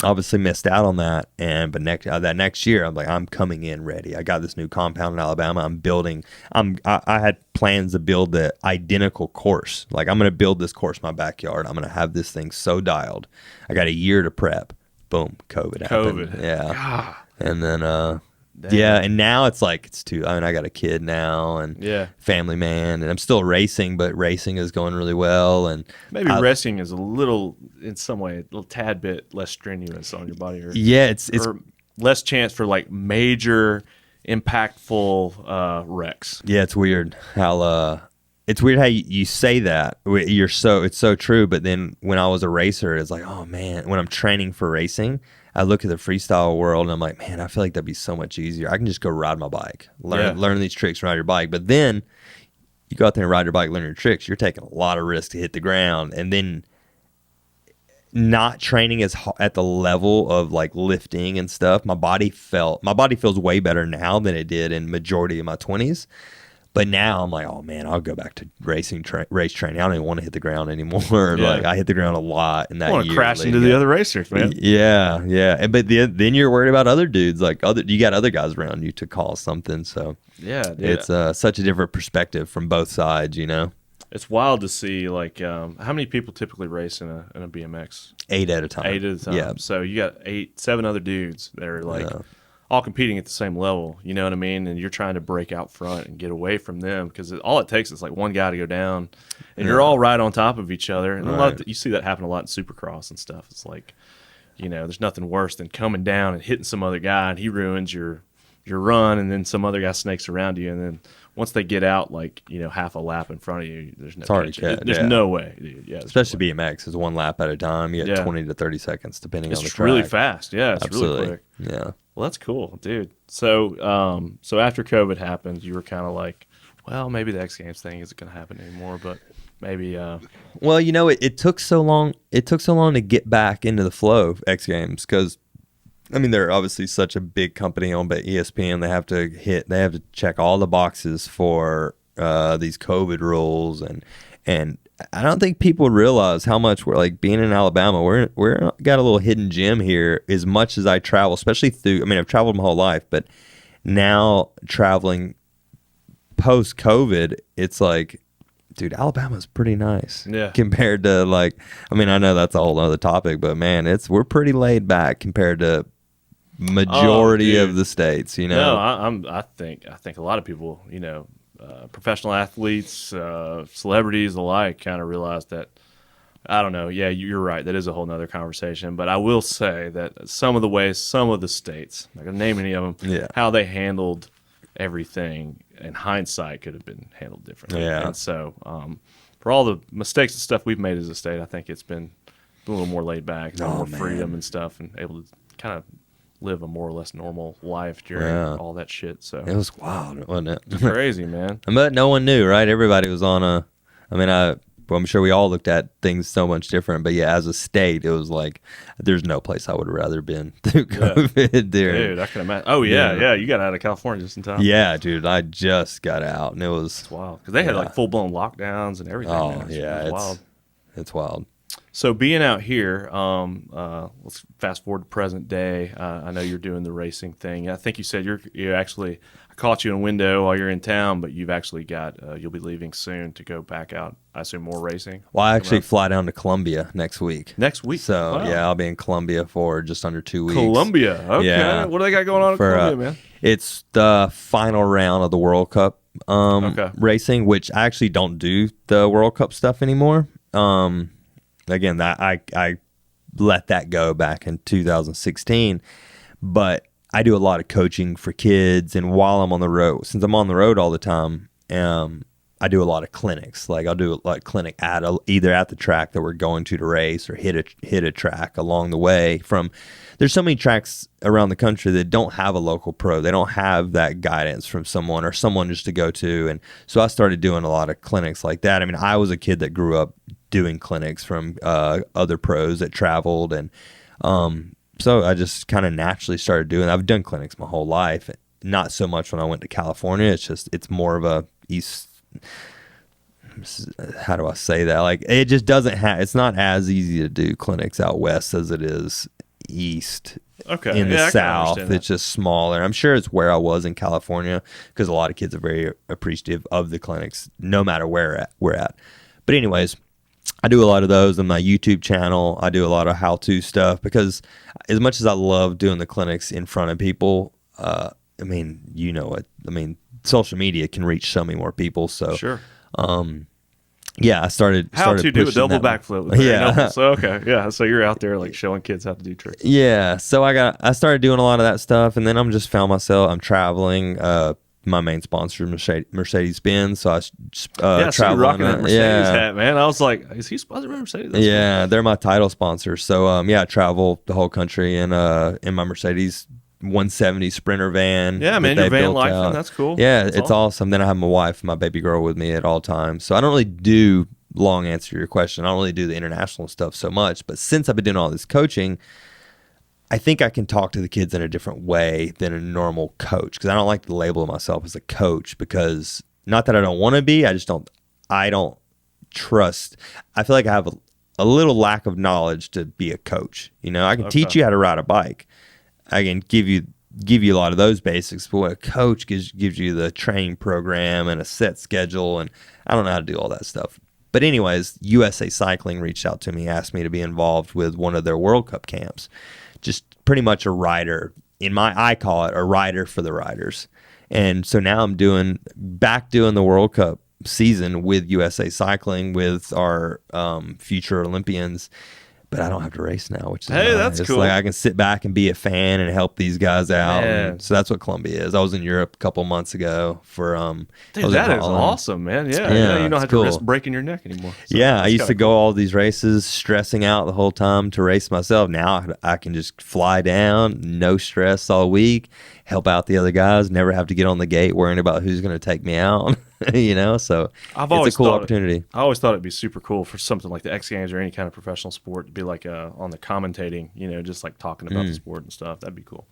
obviously missed out on that, but next year I'm like, I'm coming in ready. I got this new compound in Alabama. I'm building. I had plans to build the identical course. Like, I'm going to build this course in my backyard. I'm going to have this thing so dialed. I got a year to prep. Boom, COVID happened. Yeah, God. And then and now it's like I got a kid now, and family man, and I'm still racing, but racing is going really well, and maybe racing is a little, in some way, a little tad bit less strenuous on your body, or it's less chance for like major impactful wrecks. Yeah, it's weird how you say that. It's so true, but then when I was a racer, it's like, oh man, when I'm training for racing, I look at the freestyle world, and I'm like, man, I feel like that'd be so much easier. I can just go ride my bike, learn these tricks, ride your bike. But then you go out there and ride your bike, learn your tricks. You're taking a lot of risk to hit the ground, and then not training at the level of like lifting and stuff. My body feels way better now than it did in majority of my 20s. But now I'm like, oh man, I'll go back to race training. I don't even want to hit the ground anymore. Like, I hit the ground a lot in that year. I want to crash into the other racers, man. Yeah. But then you're worried about other dudes. Like, you got other guys around you to call something. So it's such a different perspective from both sides, It's wild to see, like, how many people typically race in a BMX? 8 at a time. 8 at a time. Yeah. So you got 7 other dudes that are like all competing at the same level, you know what I mean? And you're trying to break out front and get away from them, because all it takes is like one guy to go down, and you're all right on top of each other. And you see that happen a lot in Supercross and stuff. It's like, there's nothing worse than coming down and hitting some other guy, and he ruins your run, and then some other guy snakes around you, and then once they get out, like, half a lap in front of you, there's no There's no way, dude. Yeah, especially BMX is 1 lap at a time. You get 20 to 30 seconds depending on the track. It's really fast. Yeah, it's really quick. Yeah. Well, that's cool, dude. So, after COVID happened, you were kind of like, well, maybe the X Games thing isn't going to happen anymore, but maybe. Well, it took so long. It took so long to get back into the flow of X Games, because, I mean, they're obviously such a big company owned by ESPN. They have to check all the boxes for these COVID rules, and I don't think people realize how much we're like being in Alabama. We're got a little hidden gem here. As much as I travel, especially through, I mean, I've traveled my whole life, but now traveling post COVID, it's like, dude, Alabama's pretty nice. Yeah. Compared to like, I mean, I know that's a whole other topic, but man, we're pretty laid back compared to majority of the states. You know. No, I think a lot of people, professional athletes, celebrities alike, kind of realize that. I don't know. Yeah, you're right. That is a whole nother conversation. But I will say that some of the ways, some of the states, I'm not going to name any of them, how they handled everything in hindsight could have been handled differently. Yeah. And so for all the mistakes and stuff we've made as a state, I think it's been a little more laid back, more freedom and stuff, and able to kind of live a more or less normal life during all that shit. So it was wild, wasn't it? It's crazy, man. But no one knew, right? Everybody was on I'm sure we all looked at things so much different, but yeah, as a state, it was like there's no place I would have rather been through COVID. Dude, I can imagine. Oh yeah, you got out of California just in time. Yeah, dude, I just got out, and it's wild because they had like full blown lockdowns and everything. Oh man. it's wild. It's wild. So being out here, let's fast forward to present day. I know you're doing the racing thing. I think you said you actually. I caught you in a window while you're in town, but you've actually got you'll be leaving soon to go back out. I assume more racing. Well, I actually fly down to Columbia next week. Next week. So yeah, I'll be in Columbia for just under 2 weeks. Columbia. Okay. Yeah. What do they got going on in Columbia, man? It's the final round of the World Cup racing, which I actually don't do the World Cup stuff anymore. Again, I let that go back in 2016, but I do a lot of coaching for kids, and while I'm on the road, since I'm on the road all the time, I do a lot of clinics. Like I'll do a like clinic either at the track that we're going to race, or hit a track along the way. There's so many tracks around the country that don't have a local pro. They don't have that guidance from someone or someone just to go to, and so I started doing a lot of clinics like that. I mean, I was a kid that grew up doing clinics from other pros that traveled, and so I just kind of naturally started doing. I've done clinics my whole life. Not so much when I went to California. It's more of a east. How do I say that? Like it just doesn't have. It's not as easy to do clinics out west as it is east. Okay. In the south, it's just smaller. I'm sure it's where I was in California because a lot of kids are very appreciative of the clinics, no matter where we're at. But anyways, I do a lot of those on my YouTube channel. I do a lot of how-to stuff because as much as I love doing the clinics in front of people, I mean, you know it. I mean, social media can reach so many more people. So, sure. Yeah, I started how to do a double backflip. With yeah. So okay, yeah. So you're out there like showing kids how to do tricks. Yeah. So I started doing a lot of that stuff, and then I'm traveling. My main sponsor is Mercedes-Benz, so I travel. Rocking that Mercedes hat, man. I was like, is he sponsored by Mercedes? That's cool. They're my title sponsor. So I travel the whole country in my Mercedes 170 Sprinter van. Yeah, man, your van life, that's cool. Yeah, it's awesome. Then I have my wife, my baby girl, with me at all times. So I don't really do, long answer to your question, I don't really do the international stuff so much. But since I've been doing all this coaching, I think I can talk to the kids in a different way than a normal coach, because I don't like to label myself as a coach, because not that I don't want to be, I don't trust. I feel like I have a little lack of knowledge to be a coach. I can teach you how to ride a bike. I can give you a lot of those basics, but what a coach gives you the training program and a set schedule, and I don't know how to do all that stuff. But anyways, USA Cycling reached out to me, asked me to be involved with one of their World Cup camps. Just pretty much a rider. I call it a rider for the riders. And so now I'm doing the World Cup season with USA Cycling with our future Olympians. But I don't have to race now, which is nice. That's cool. Like I can sit back and be a fan and help these guys out. And so that's what Columbia is. I was in Europe a couple months ago for Dude, that is awesome, man. Yeah, you don't have to risk breaking your neck anymore. So I used to go all these races stressing out the whole time to race myself. Now I can just fly down, no stress all week, help out the other guys, never have to get on the gate worrying about who's going to take me out. So it's a cool opportunity. I always thought it'd be super cool for something like the X Games or any kind of professional sport to be like on the commentating, just like talking about the sport and stuff. That'd be cool.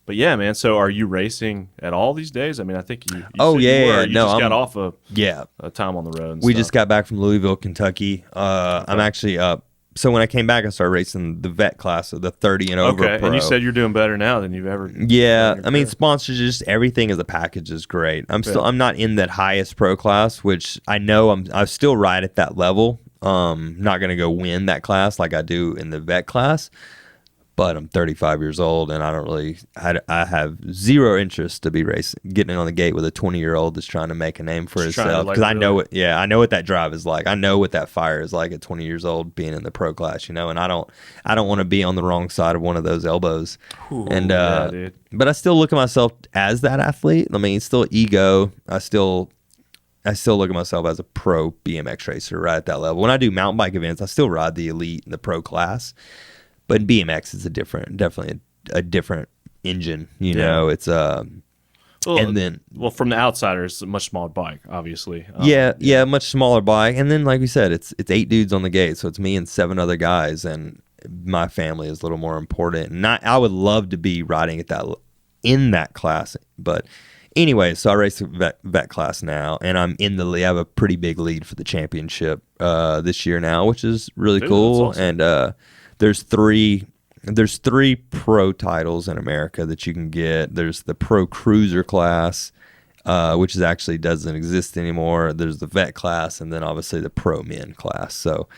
But yeah, man. So are you racing at all these days? I mean, I think you Oh, said yeah, you were. yeah. You No, just got I'm- off Yeah. a time on the road. And We stuff. just got back from Louisville, Kentucky. I'm actually up. So when I came back, I started racing the vet class of the 30 and over Okay, pro. and you said you're doing better now than you've ever. Yeah, done in I your mean, career. sponsors, just everything as a package is great. I'm Yeah. not in that highest pro class, which I know I'm still right at that level. Not gonna go win that class like I do in the vet class, but I'm 35 years old and I don't really, I have zero interest to be getting on the gate with a 20-year-old that's trying to make a name for Just trying to, himself. like, Because I know really- what, yeah, I know what that drive is like. I know what that fire is like at 20 years old being in the pro class, and I don't want to be on the wrong side of one of those elbows. Ooh, And yeah, dude. but I still look at myself as that athlete. I mean, it's still ego. I still look at myself as a pro BMX racer right at that level. When I do mountain bike events, I still ride the elite and the pro class. But in BMX, it's definitely a different engine. You know, it's Well, and then well, from the outsider, it's a much smaller bike, obviously. yeah, much smaller bike. And then, like we said, it's 8 dudes on the gate, so it's me and 7 other guys, and my family is a little more important. And I would love to be riding at in that class, but anyway, so I race the vet class now, and I'm in the lead. I have a pretty big lead for the championship this year now, which is really Dude, cool. that's awesome. And there's three pro titles in America that you can get. There's the pro cruiser class, which actually doesn't exist anymore. There's the vet class, and then obviously the pro men class. So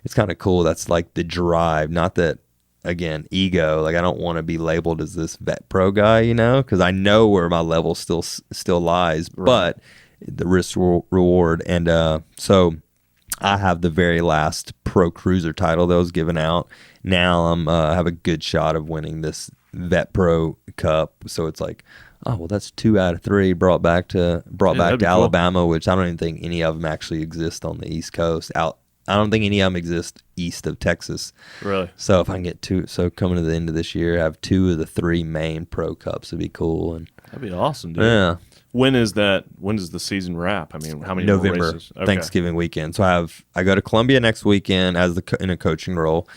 it's kind of cool. That's like the drive. Not that, again, ego. Like I don't want to be labeled as this vet pro guy, because I know where my level still lies, but the risk reward. And so I have the very last pro cruiser title that was given out. Now I have a good shot of winning this vet pro cup. So it's like, oh well, that's 2 out of 3 brought back to that'd be cool. Alabama, which I don't even think any of them actually exist on the East Coast. I don't think any of them exist east of Texas. Really? So if I can get 2, so coming to the end of this year, have 2 of the 3 main pro cups would be cool. And That'd be awesome, dude. yeah. When is that? When does the season wrap? I mean, how many more November, races? Okay. Thanksgiving weekend. So I go to Columbia next weekend in a coaching role.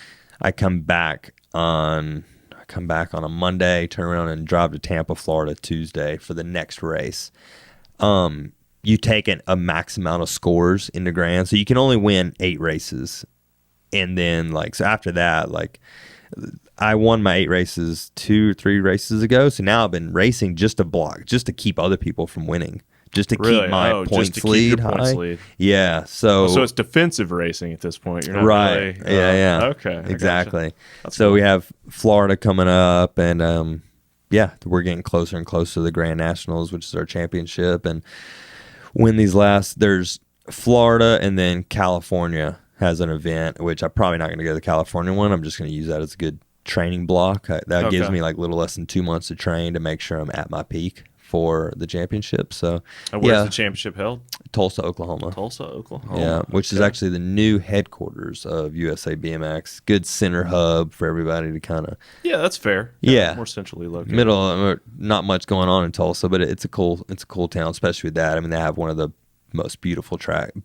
I come back on a Monday, turn around and drive to Tampa, Florida Tuesday for the next race. You take a max amount of scores in the grand, so you can only win 8 races, and then so after that, I won my 8 races 2 or 3 races ago. So now I've been racing just to keep other people from winning, just to Really? keep my Oh, just points to keep your lead points high. lead. Yeah. So So it's defensive racing at this point. You're not right. really. Yeah. Okay. I gotcha. Exactly. That's So cool. we have Florida coming up, and we're getting closer and closer to the Grand Nationals, which is our championship. And when there's Florida, and then California has an event, which I'm probably not going to go to the California one. I'm just going to use that as a good training block. That gives Okay. me a little less than 2 months to train to make sure I'm at my peak for the championship. So And where's the championship held? Tulsa, Oklahoma. Tulsa, Oklahoma. Yeah, which is Okay. actually the new headquarters of USA BMX. Good center hub for everybody to kind of Yeah, that's fair. Yeah. More centrally located. not much going on in Tulsa, but it's a cool town, especially with that. I mean, they have one of the most beautiful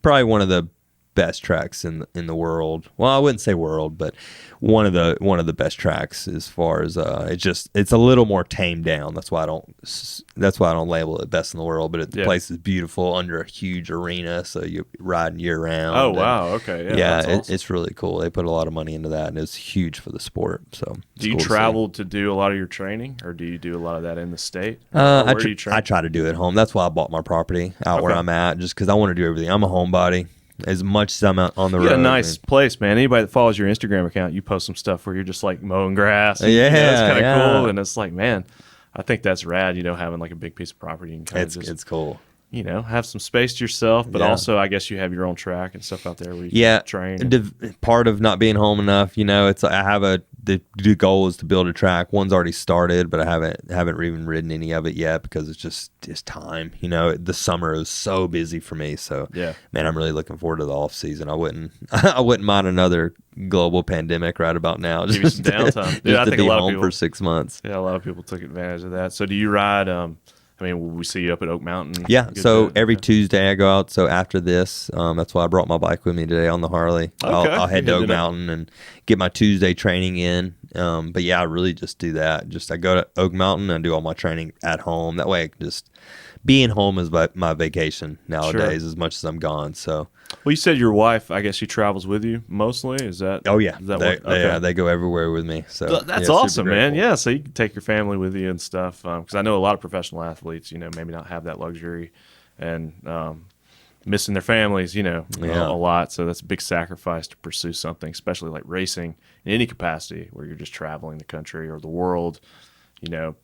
probably one of the best tracks in the world. Well, I wouldn't say world, but one of the best tracks as far as it's a little more tamed down. That's why I don't label it best in the world. But the place is beautiful under a huge arena, so you ride year round. Oh wow, okay, Yeah, that's awesome. it's really cool. They put a lot of money into that, and it's huge for the sport. So it's Do you cool to see. travel to do a lot of your training, or do you do a lot of that in the state? I Where do you train? I try to do it at home. That's why I bought my property out where Okay. I'm at, just because I want to do everything. I'm a homebody. As much as I'm out on the You road. got a nice I place, man. Anybody that follows your Instagram account, you post some stuff where you're just like mowing grass. And, Yeah, it's kind of yeah. cool. And it's like, man, I think that's rad. Having like a big piece of property and kind mean, of just it's cool. have some space to yourself, but Yeah. also I guess you have your own track and stuff out there where you Yeah, can train. part of not being home enough, it's I have the goal is to build a track. One's already started, but I haven't even ridden any of it yet because it's just time. The summer is so busy for me. So Yeah. man, I'm really looking forward to the off season. I wouldn't mind another global pandemic right about now. Give you some downtime. Just Yeah, I to think a be lot of home people- for 6 months. Yeah, a lot of people took advantage of that. So do you ride I mean, will we see you up at Oak Mountain? Yeah, Good so bit? every Okay. Tuesday I go out. So after this, that's why I brought my bike with me today on the Harley. Okay, I'll head to you're Oak heading up. Mountain and get my Tuesday training in. But yeah, I really just do that. Just I go to Oak Mountain and do all my training at home. That way I can just being home is my vacation Sure. nowadays as much as I'm gone. So Well, you said your wife, I guess she travels with you mostly. Is that? oh yeah, Is that what? they go everywhere with me. So That's yeah, super awesome, man. grateful. Yeah, so you can take your family with you and stuff. Because I know a lot of professional athletes, maybe not have that luxury, and missing their families, Yeah. a lot. So that's a big sacrifice to pursue something, especially like racing in any capacity, where you're just traveling the country or the world, you know,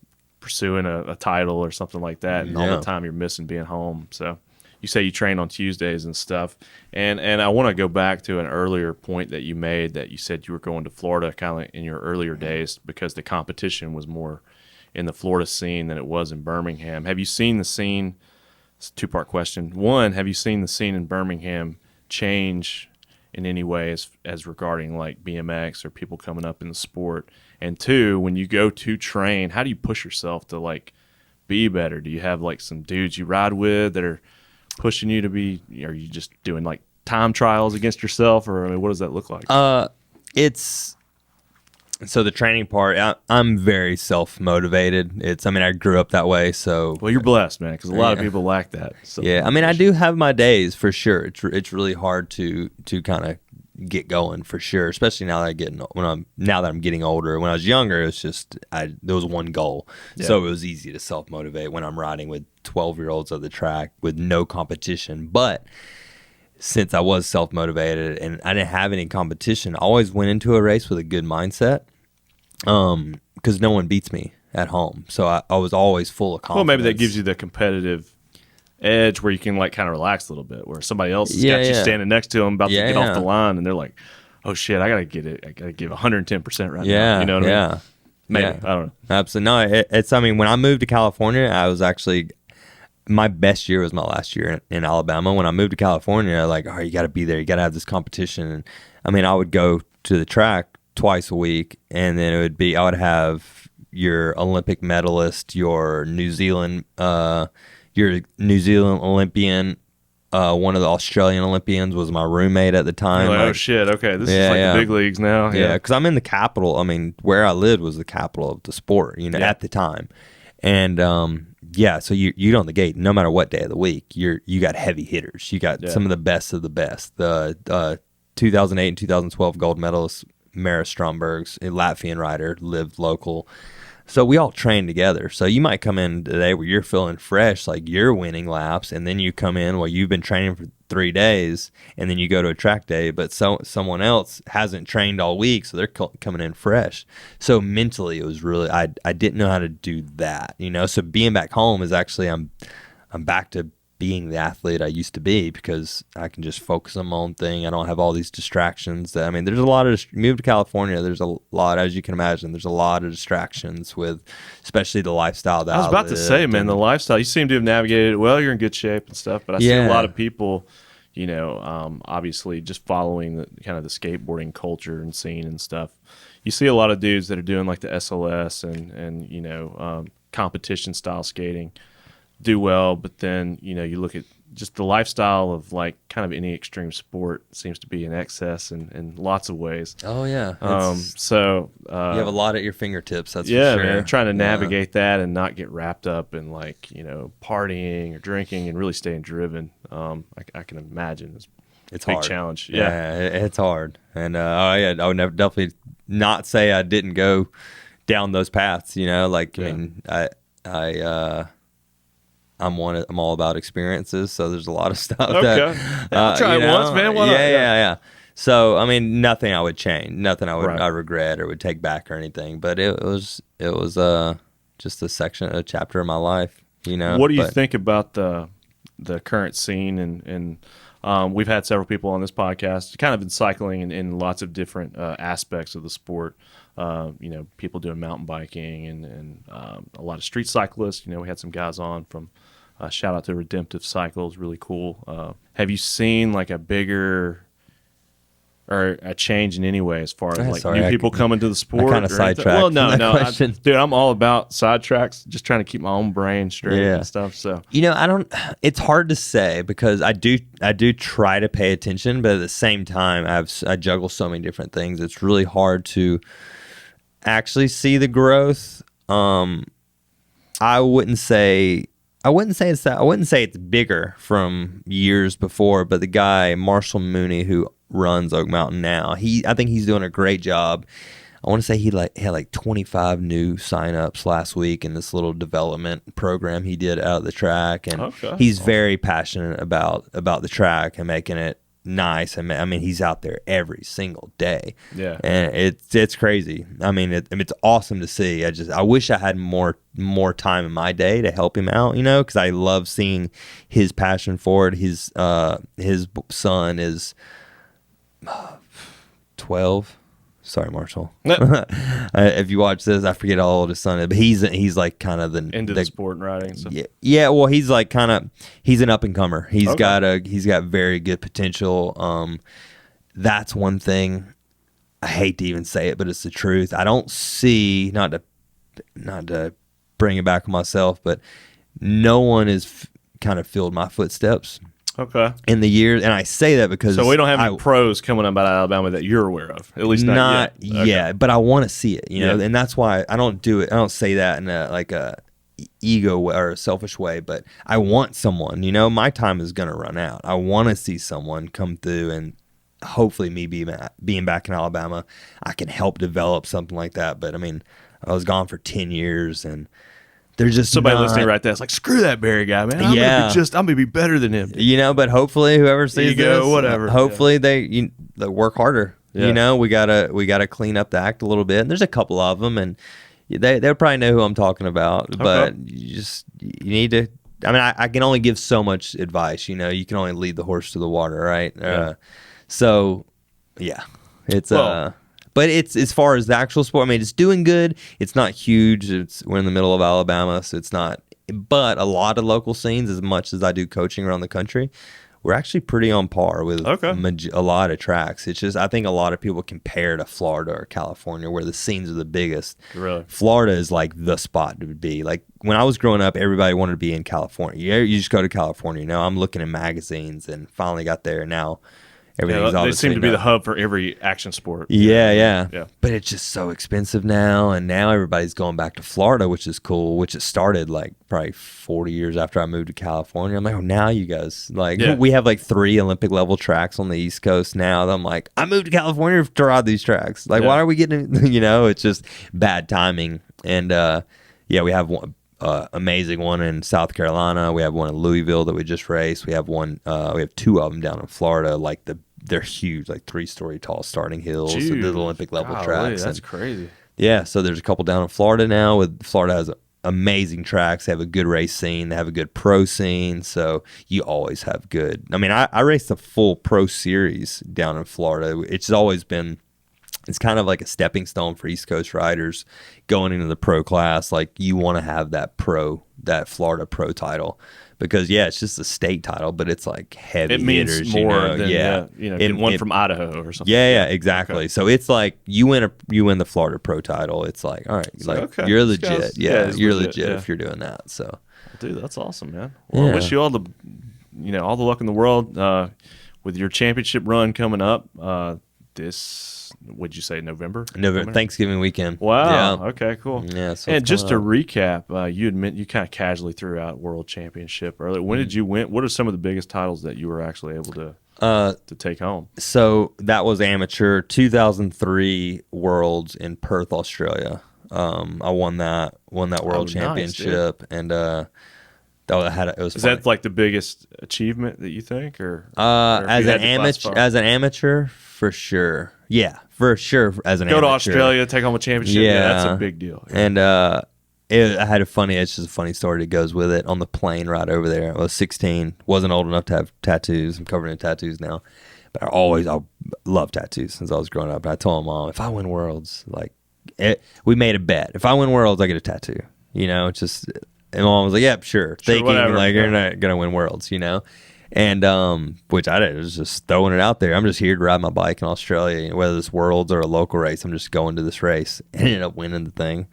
pursuing a title or something like that, and all Yeah. the time you're missing being home. So you say you train on Tuesdays and stuff, and I want to go back to an earlier point that you made, that you said you were going to Florida kind of in your earlier days because the competition was more in the Florida scene than it was in Birmingham. Have you seen the scene? It's a two-part question. One, have you seen the scene in Birmingham change in any way as regarding like BMX or people coming up in the sport? And two, when you go to train, how do you push yourself to like be better? Do you have like some dudes you ride with that are pushing you to be? Are you just doing like time trials against yourself, or I mean, what does that look like? It's so the training part. I'm very self motivated. I mean, I grew up that way, so Well, you're blessed, man, because a lot of Yeah. people lack that. So yeah. I mean, I do have my days for sure. It's really hard to kind of get going for sure, especially now that I'm getting older. When I was younger, it was just there was one goal, so it was easy to self motivate when I'm riding with 12-year-olds at the track with no competition. But since I was self motivated and I didn't have any competition, I always went into a race with a good mindset. Because no one beats me at home, so I was always full of confidence. Well, maybe that gives you the competitive edge where you can like kind of relax a little bit, where somebody else has Yeah, got you yeah. standing next to them about to Yeah, get off yeah. the line, and they're like, "Oh shit, I gotta get it. I gotta give 110% right now." Yeah, You know what I mean? yeah. Maybe Yeah. I don't know. Absolutely. No, it's. I mean, when I moved to California, I was actually my best year was my last year in Alabama. When I moved to California, like, oh, you got to be there. You got to have this competition. And I mean, I would go to the track twice a week, and then I would have your Olympic medalist, your New Zealand Olympian. One of the Australian Olympians was my roommate at the time. You're like, oh Like, shit, okay, this is Yeah, like yeah. the big leagues now. yeah, because I'm in the capital. I mean, where I lived was the capital of the sport, Yeah. at the time. And yeah, so you on the gate, no matter what day of the week, you got heavy hitters. You got Yeah. some of the best of the best. The 2008 and 2012 gold medalist Mara Strombergs, a Latvian rider, lived local. So we all train together. So you might come in today where you're feeling fresh, like you're winning laps, and then you come in where you've been training for 3 days, and then you go to a track day, but someone else hasn't trained all week, so they're coming in fresh. So mentally, it was really I didn't know how to do that, So being back home is actually I'm back to being the athlete I used to be because I can just focus on my own thing. I don't have all these distractions. I mean, there's a lot of move to California. There's a lot, as you can imagine. There's a lot of distractions with, especially the lifestyle that I was about to say, lived, man, and- the lifestyle. You seem to have navigated it well. You're in good shape and stuff, but I see a Yeah. lot of people, obviously just following the kind of the skateboarding culture and scene and stuff. You see a lot of dudes that are doing like the SLS and competition style skating do well, but then you look at just the lifestyle of like kind of any extreme sport seems to be in excess in lots of ways. Oh yeah. So You have a lot at your fingertips. That's yeah, for sure. man, trying to Yeah. navigate that and not get wrapped up in like partying or drinking and really staying driven. I can imagine it's It's a big hard. challenge. Yeah. It's hard, and I would never definitely not say I didn't go down those paths. Like Yeah. I mean, I'm all about experiences, so there's a lot of stuff Okay. that I'll try it once, man. Why not? yeah. So I mean, nothing I would change, nothing I would Right. I regret or would take back or anything. But it was just a chapter of my life. What do you But- think about the current scene and we've had several people on this podcast kind of been cycling in lots of different aspects of the sport. People doing mountain biking and a lot of street cyclists. We had some guys on from shout out to Redemptive Cycles, really cool. Have you seen like a bigger or a change in any way as far as like Sorry, new people coming to the sport? kind of or anything? sidetracked Well, no, that no, question. dude, I'm all about sidetracks, just trying to keep my own brain straight Yeah. and stuff. So You know, I don't. It's hard to say because I do try to pay attention, but at the same time, I juggle so many different things. It's really hard to actually see the growth. I wouldn't say it's bigger from years before, but the guy Marshall Mooney who runs Oak Mountain now, I think he's doing a great job. I want to say he had like 25 new signups last week in this little development program he did out of the track, and he's very passionate about the track and making it nice. I mean, he's out there every single day. Yeah, and it's crazy. I mean, it's awesome to see. I wish I had more time in my day to help him out. You know, because I love seeing his passion for it. His son is 12. Sorry, Marshall. If you watch this, I forget how old his son is, but he's like kind of into the sport and riding. So. Yeah. Well, he's like he's an up and comer. He's got very good potential. That's one thing. I hate to even say it, but it's the truth. I don't see, not to bring it back on myself, but no one has kind of filled my footsteps. Okay. In the years, and I say that because we don't have any pros coming up out of Alabama that you're aware of, at least not yet. Yet, but I want to see it, you know, and that's why I don't do it. I don't say that in a ego or a selfish way, but I want someone. You know, my time is gonna run out. I want to see someone come through, and hopefully, me being back in Alabama, I can help develop something like that. But I mean, I was gone for 10 years, and there's just somebody listening right there. It's like, screw that Barry guy, man. I'm gonna be better than him. You know, but hopefully, whoever sees this, whatever. Hopefully, they work harder. Yeah. You know, we gotta clean up the act a little bit. And there's a couple of them, and they'll probably know who I'm talking about. But you need to. I mean, I can only give so much advice. You know, you can only lead the horse to the water, right? Yeah. So, yeah, it's But it's, as far as the actual sport, I mean, it's doing good. It's not huge. We're in the middle of Alabama, so it's not. But a lot of local scenes, as much as I do coaching around the country, we're actually pretty on par with a lot of tracks. It's just, I think a lot of people compare to Florida or California, where the scenes are the biggest. Really? Florida is like the spot to be. Like when I was growing up, everybody wanted to be in California. You just go to California. You know, I'm looking in magazines and finally got there. Now they seem to be the hub for every action sport. Yeah. But it's just so expensive now, and now everybody's going back to Florida, which is cool. Which it started like probably 40 years after I moved to California. I'm like, oh, now you guys we have like 3 Olympic level tracks on the East Coast now. I'm like, I moved to California to ride these tracks. Like, why are we getting? You know, it's just bad timing. And we have one. Amazing one in South Carolina. We have one in Louisville that we just raced. We have one. We have 2 of them down in Florida. Like they're huge, like 3-story tall starting hills. Jeez, the Olympic level tracks. That's crazy. Yeah, so there's a couple down in Florida now. Florida has amazing tracks. They have a good race scene. They have a good pro scene. So you always have good. I mean, I raced a full pro series down in Florida. It's always been. It's kind of like a stepping stone for East Coast riders going into the pro class. Like, you want to have that Florida pro title because, it's just a state title, but it's like heavy hitters. It means more than one from Idaho or something. Yeah, exactly. Okay. So it's like you win the Florida pro title. It's like, all right, you're legit. You're legit if you're doing that. So, dude, that's awesome, man. Well, I wish you all the luck in the world with your championship run coming up. Would you say November? Thanksgiving weekend. Wow. Yeah. Okay, cool. Yeah. So and just to recap, you admit you kind of casually threw out World Championship earlier. When did you win? What are some of the biggest titles that you were actually able to take home? So that was amateur 2003 Worlds in Perth, Australia. I won that World Championship, nice, and it was. Is funny. That like the biggest achievement that you think, or as an amateur, for sure. Yeah, for sure. As an go amateur. To Australia, take home a championship. Yeah, that's a big deal. Yeah. And it's just a funny story that goes with it. On the plane ride over there, I was 16, wasn't old enough to have tattoos. I'm covered in tattoos now, but I love tattoos since I was growing up. And I told my mom, if I win Worlds, we made a bet. If I win Worlds, I get a tattoo. You know, it's just. And mom was like, "Yeah, sure, thinking whatever. Like you're not gonna win Worlds, you know." And which I was just throwing it out there. I'm just here to ride my bike in Australia, whether it's Worlds or a local race. I'm just going to this race. Ended up winning the thing.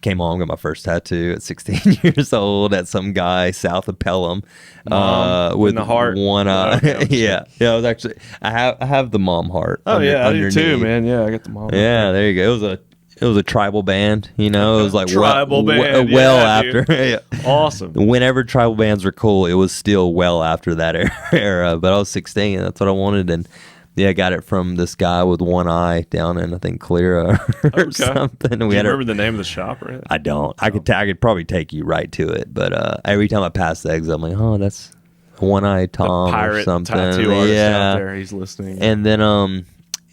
Came home, got my first tattoo at 16 years old at some guy south of Pelham, with the heart. one eye. Okay. Yeah. I was actually I have the mom heart. Oh yeah, I do too, man. Yeah, I got the mom. Yeah, there you go. It was a tribal band, you know. It was like tribal band. Well Yeah, after. Yeah. Awesome. Whenever tribal bands were cool, it was still well after that era. But I was 16, and that's what I wanted. And yeah, I got it from this guy with one eye down in, I think, Cleara or something. Do you remember the name of the shop or anything? I don't. I could probably take you right to it. But every time I pass the exit, I'm like, oh, that's one-eyed Tom or something. Tattoo artist out there. He's listening. And then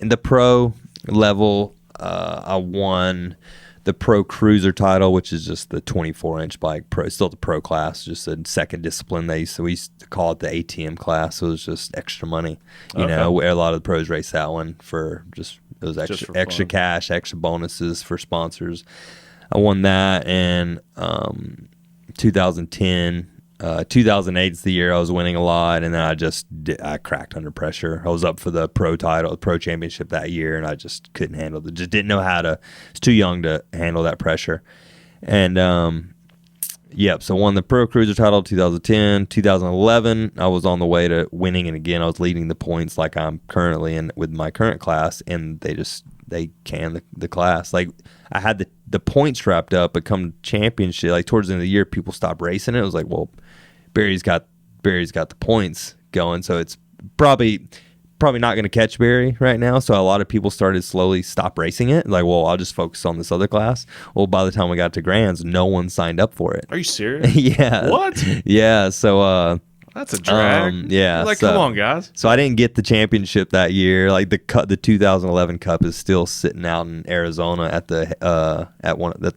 in the pro level, I won the pro cruiser title, which is just the 24-inch bike. Still the pro class, just a second discipline. We used to call it the ATM class. So it was just extra money. You know, where a lot of the pros race that one for just it was extra cash, extra bonuses for sponsors. I won that in 2010. 2008 is the year I was winning a lot, and then I cracked under pressure. I was up for the pro title, the pro championship that year, and I just couldn't handle it. Just didn't know how to. Was too young to handle that pressure. And so won the pro cruiser title 2010. 2011, I was on the way to winning, and again I was leading the points like I'm currently in with my current class, and they canned the class. Like I had the points wrapped up, but come championship, like towards the end of the year, people stopped racing it. It was like, well, Barry's got the points going, so it's probably not going to catch Barry right now. So a lot of people started slowly stop racing it. Like, well, I'll just focus on this other class. Well, by the time we got to Grands, no one signed up for it. Are you serious? Yeah. What? Yeah. So that's a drag. Yeah. Like, come on, guys. So I didn't get the championship that year. Like the 2011 Cup is still sitting out in Arizona at the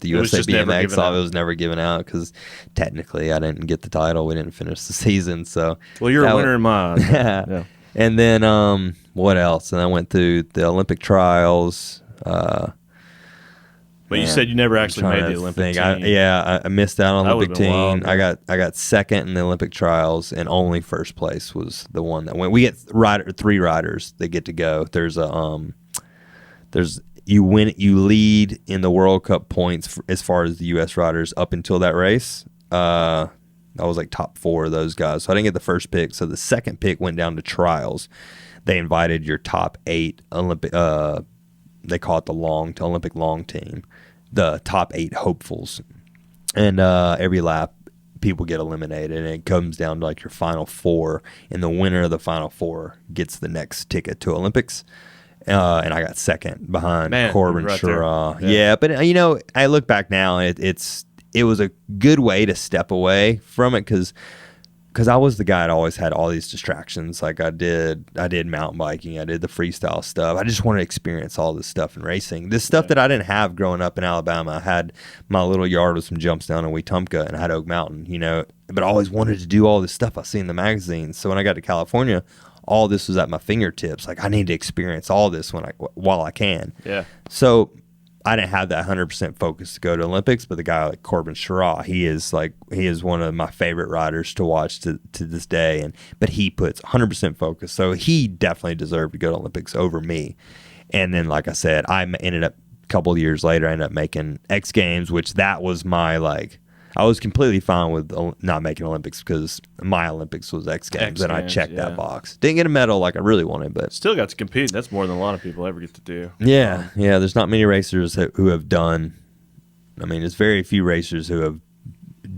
USA BMX. So it was never given out because technically I didn't get the title. We didn't finish the season. So you're a winner in my eyes. Yeah. And then what else? And I went through the Olympic trials. But you said you never actually made the Olympic team. I missed out on the Olympic team. Wild, I got second in the Olympic trials, and only first place was the one that went. We get three riders that get to go. You lead in the World Cup points as far as the U.S. riders up until that race. I was like top 4 of those guys, so I didn't get the first pick. So the second pick went down to trials. They invited your top 8 Olympic. They call it the Olympic long team, the top 8 hopefuls, and every lap people get eliminated, and it comes down to like your final 4, and the winner of the final 4 gets the next ticket to Olympics. And I got second behind Corbin Schirra. Yeah, but I look back now, and it was a good way to step away from it because I was the guy that always had all these distractions. Like I did mountain biking, I did the freestyle stuff. I just wanted to experience all this stuff in racing. This stuff that I didn't have growing up in Alabama. I had my little yard with some jumps down in Wetumpka, and I had Oak Mountain, but I always wanted to do all this stuff I see in the magazines. So when I got to California, all this was at my fingertips. Like I need to experience all this while I can. Yeah. So I didn't have that 100% focus to go to Olympics, but the guy like Corbin Schirra, he is one of my favorite riders to watch to this day. But he puts 100% focus, so he definitely deserved to go to Olympics over me. And then, like I said, I ended up a couple of years later, I ended up making X Games, which that was my I was completely fine with not making Olympics because my Olympics was X Games, and I checked that box. Didn't get a medal like I really wanted, but still got to compete. That's more than a lot of people ever get to do. Yeah, there's not many racers who have done. I mean, there's very few racers who have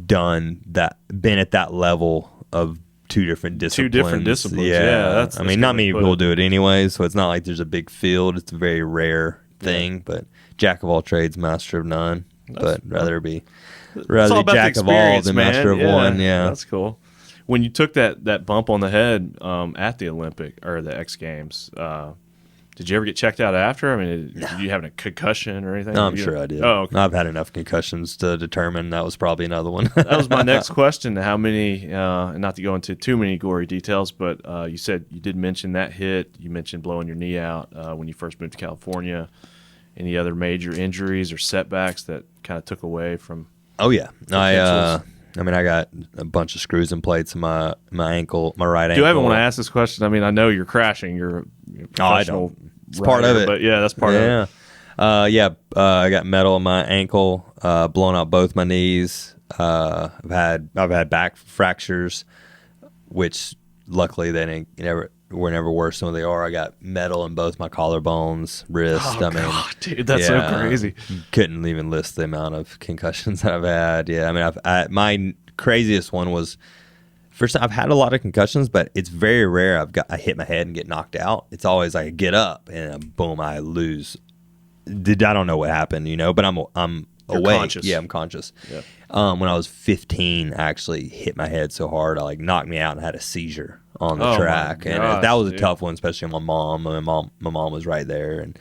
done that, been at that level of two different disciplines. Yeah, that's not many people do it anyway, so it's not like there's a big field. It's a very rare thing, but jack of all trades, master of none. But rather be jack of all than master of one. Yeah, that's cool. When you took that bump on the head at the Olympic or the X Games, did you ever get checked out after? I mean, did you have a concussion or anything? No, I'm sure I did. Oh, okay. I've had enough concussions to determine that was probably another one. That was my next question. How many, and not to go into too many gory details, but you said you did mention that hit. You mentioned blowing your knee out when you first moved to California. Any other major injuries or setbacks that kind of took away from? Oh, yeah. I mean, I got a bunch of screws and plates in my ankle, my right ankle. Do I even want to ask this question? I mean, I know you're crashing. You're a professional It's part of it. but yeah, that's part of it. I got metal in my ankle, blown out both my knees. I've had back fractures, which luckily were never worse than they are. I got metal in both my collarbones, wrist. Oh, God, dude, that's so crazy. Couldn't even list the amount of concussions that I've had. Yeah, I mean, my craziest one was first. I've had a lot of concussions, but it's very rare. I hit my head and get knocked out. It's always like I get up and boom, I lose. I don't know what happened, but I'm You're awake. conscious. Yeah, I'm conscious. Yeah. When I was 15, I actually hit my head so hard, I knocked me out and had a seizure on the track, and that was a tough one, especially on my mom. My mom was right there, and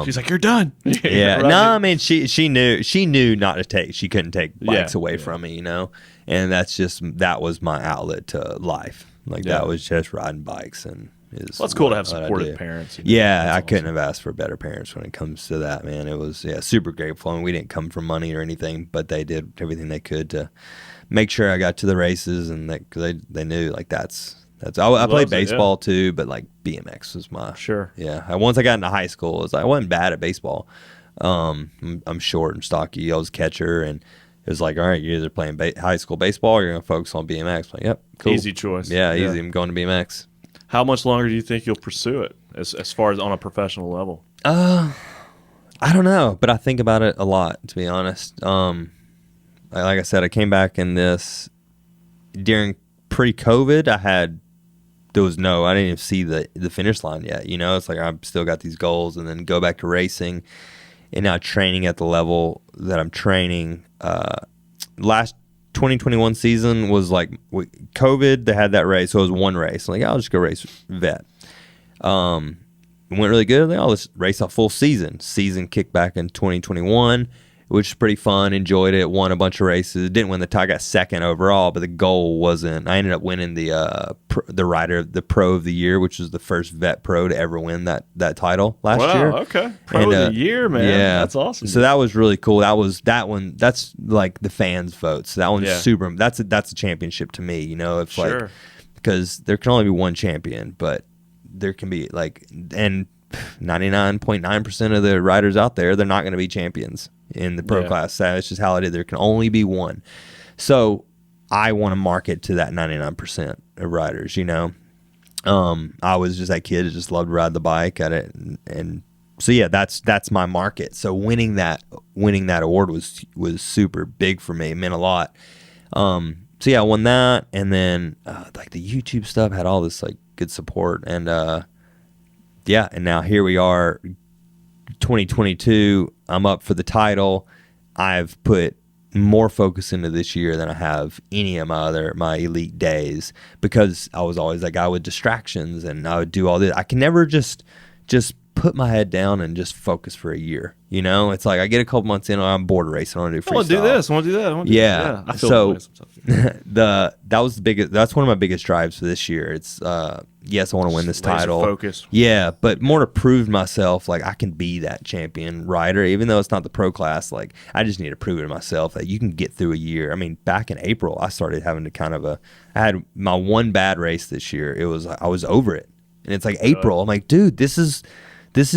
she's like, "You're done." Yeah, right. no, I mean she knew not to take. She couldn't take bikes away from me, and that was my outlet to life. That was just riding bikes, and it's cool to have supportive parents. Yeah, I couldn't have asked for better parents when it comes to that, man. It was super grateful, and we didn't come from money or anything, but they did everything they could to make sure I got to the races, and they knew that's. I played baseball too, but BMX was my once I got into high school, I wasn't bad at baseball. I'm short and stocky. I was catcher, and it was all right, you're either playing high school baseball or you're gonna focus on BMX. Yep, cool. Easy choice. Yeah, easy. I'm going to BMX. How much longer do you think you'll pursue it as far as on a professional level? I don't know, but I think about it a lot, to be honest. Like I said, I came back in this during pre-COVID. I didn't even see the finish line yet. It's I've still got these goals, and then go back to racing, and now training at the level that I'm training. Last 2021 season was COVID. They had that race, so it was one race. I'll just go race vet. It went really good. Let's race a full season. Season kicked back in 2021. Which is pretty fun. Enjoyed it. Won a bunch of races. Didn't win the title. Got second overall, but the goal wasn't. I ended up winning the pro of the year, which was the first vet pro to ever win that title last year. Wow. Okay. Pro of the year, man. Yeah, that's awesome. So that was really cool. That one. That's the fans' vote. So that one's super. That's a championship to me. It's because there can only be one champion, but there can be and 99.9% of the riders out there, they're not going to be champions in the pro class. That's just how it is. There can only be one. So I want to market to that 99% of riders, I was just that kid that just loved to ride the bike at it. And so, yeah, that's my market. So winning that award was super big for me. It meant a lot. So yeah, I won that. And then the YouTube stuff had all this good support. And and now here we are, 2022. I'm up for the title. I've put more focus into this year than I have any of my elite days, because I was always that guy with distractions, and I would do all this. I can never just put my head down and just focus for a year. It's I get a couple months in, I'm bored of racing. I want to do freestyle. I want to do this. I want to do that. I want to do that. I feel so that was the biggest. That's one of my biggest drives for this year. It's yes, I want to win this title. Focus. Yeah, but more to prove myself. I can be that champion rider, even though it's not the pro class. I just need to prove it to myself that you can get through a year. I mean, back in April, I started having to I had my one bad race this year. It was I was over it, and it's April. I'm like, dude, this is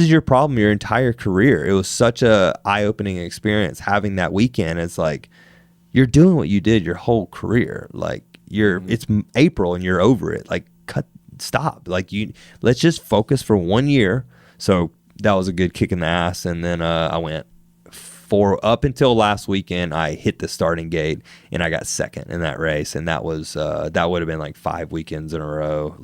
your problem your entire career. It was such a eye-opening experience having that weekend. It's you're doing what you did your whole career. It's April and you're over it. Stop. Let's just focus for 1 year. So that was a good kick in the ass. And then I went up until last weekend. I hit the starting gate and I got second in that race. And that was that would have been 5 weekends in a row,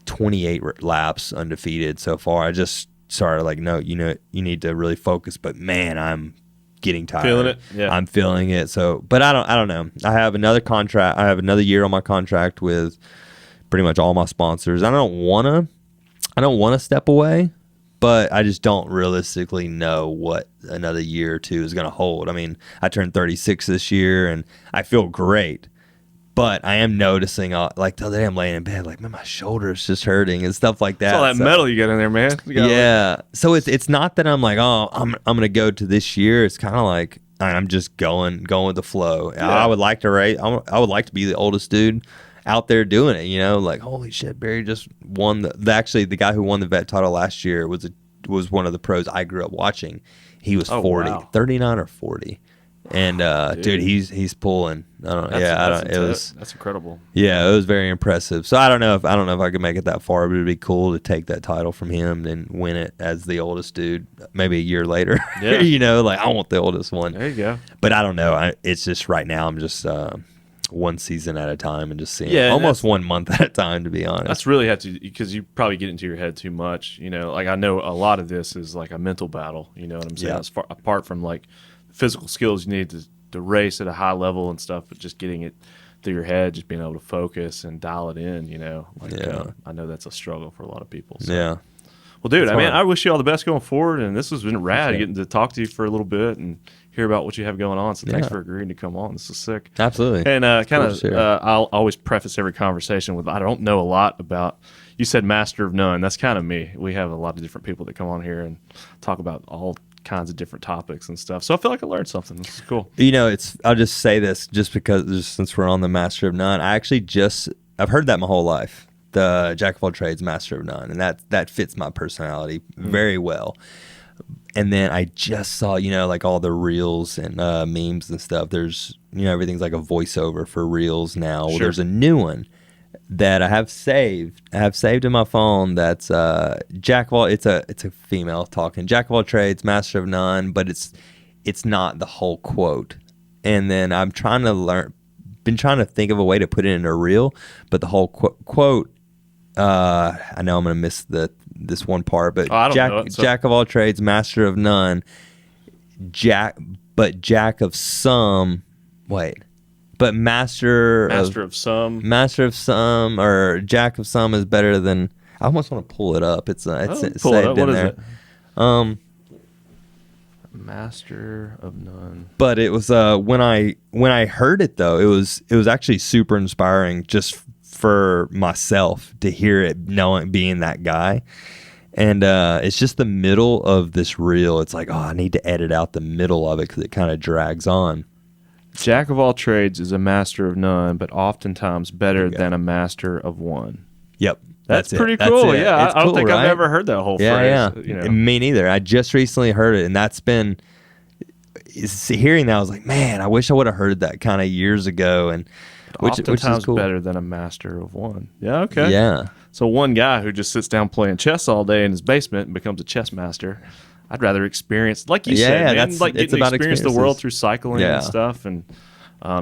28 laps undefeated so far. I just started no, you need to really focus. But man, I'm getting tired. Feeling it? Yeah. I'm feeling it. So, but I don't know. I have another contract. I have another year on my contract with pretty much all my sponsors. I don't want to step away, but I just don't realistically know what another year or two is going to hold. I mean, I turned 36 this year and I feel great. But I am noticing, the other day I'm laying in bed, man, my shoulder's just hurting and stuff like that. It's all that metal you got in there, man. Yeah. So it's not that I'm I'm going to go to this year. It's kind of I'm just going with the flow. Yeah. I would like to race. I would like to be the oldest dude out there doing it. Like holy shit, Barry just won actually the guy who won the vet title last year was one of the pros I grew up watching. He was 40, wow. 39 or 40. And dude, he's pulling. I don't know. That's incredible. Yeah, it was very impressive. So I don't know if I could make it that far, but it'd be cool to take that title from him and win it as the oldest dude. Maybe a year later. Yeah. Like I want the oldest one. There you go. But I don't know. It's just right now I'm just one season at a time and just seeing almost 1 month at a time, to be honest. That's really have to, because you probably get into your head too much. Like I know a lot of this is like a mental battle. You know what I'm saying? Yeah. As far, apart from like physical skills you need to race at a high level and stuff, but just getting it through your head, just being able to focus and dial it in, I know that's a struggle for a lot of people. So. Yeah. Well, dude, I wish you all the best going forward, and this has been rad getting to talk to you for a little bit and hear about what you have going on. So thanks for agreeing to come on. This is sick. Absolutely. And I'll always preface every conversation with, I don't know a lot about, you said master of none. That's kind of me. We have a lot of different people that come on here and talk about all kinds of different topics and stuff. So I feel like I learned something. This is cool. I'll just say this just because since we're on the master of none, I've heard that my whole life. The jack of all trades, master of none, and that fits my personality very well. And then I just saw, like all the reels and memes and stuff. There's, everything's like a voiceover for reels now. Well, there's a new one that I have saved. In my phone. That's jack of all. It's a female talking, jack of all trades, master of none, but it's not the whole quote. And then I'm trying to think of a way to put it in a reel, but the whole quote. I know I'm gonna miss this one part, but jack of all trades, master of none. Jack of some. Wait, but master of some, or jack of some is better than. I almost want to pull it up. It's saved in there. Master of none. But it was when I heard it though, it was actually super inspiring just for myself to hear it, being that guy. And it's just the middle of this reel. It's like, I need to edit out the middle of it because it kind of drags on. Jack of all trades is a master of none, but oftentimes better than a master of one. Yep. That's pretty cool. Yeah, I don't think I've ever heard that whole phrase. Yeah. Me neither. I just recently heard it, and that's been hearing that. I was like, man, I wish I would have heard that kind of years ago. And which is cool. Better than a master of one. Yeah. Okay. Yeah. So one guy who just sits down playing chess all day in his basement and becomes a chess master. I'd rather experience, like you said, man, like getting to experience the world through cycling and stuff, and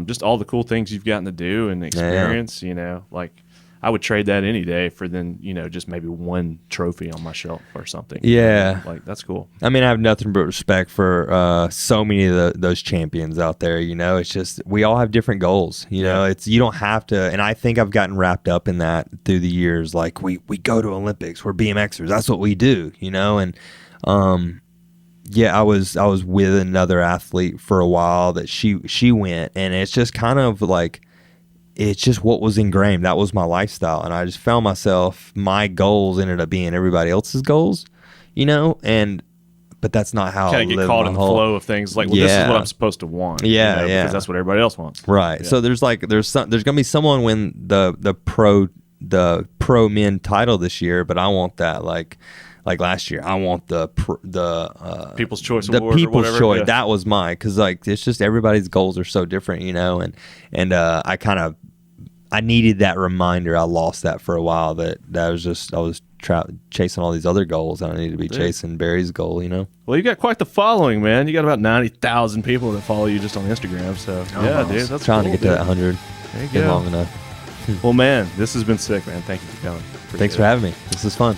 just all the cool things you've gotten to do and experience. Like I would trade that any day for then, just maybe one trophy on my shelf or something. Yeah. Like that's cool. I mean, I have nothing but respect for so many of those champions out there. It's just, we all have different goals. It's, you don't have to, and I think I've gotten wrapped up in that through the years. Like we go to Olympics, we're BMXers, that's what we do, and I was with another athlete for a while that she went, and it's just kind of like, it's just what was ingrained. That was my lifestyle. And I just found myself, my goals ended up being everybody else's goals, but that's not how I live. Kind of get caught in the flow of things. Like, this is what I'm supposed to want. Because that's what everybody else wants. Right. Yeah. So there's going to be someone win the pro men title this year, but I want that like last year, I want the People's Choice the Award. People's Choice. Yeah. That was mine, because it's just everybody's goals are so different, and I needed that reminder. I lost that for a while. That I was chasing all these other goals, and I needed to be chasing Barry's goal. Well, you got quite the following, man. You got about 90,000 people that follow you just on Instagram. So dude, that's trying cool, to get to that 100. There you go. Long enough. Well, man, this has been sick, man. Thank you for coming. Thanks for having me. This is fun.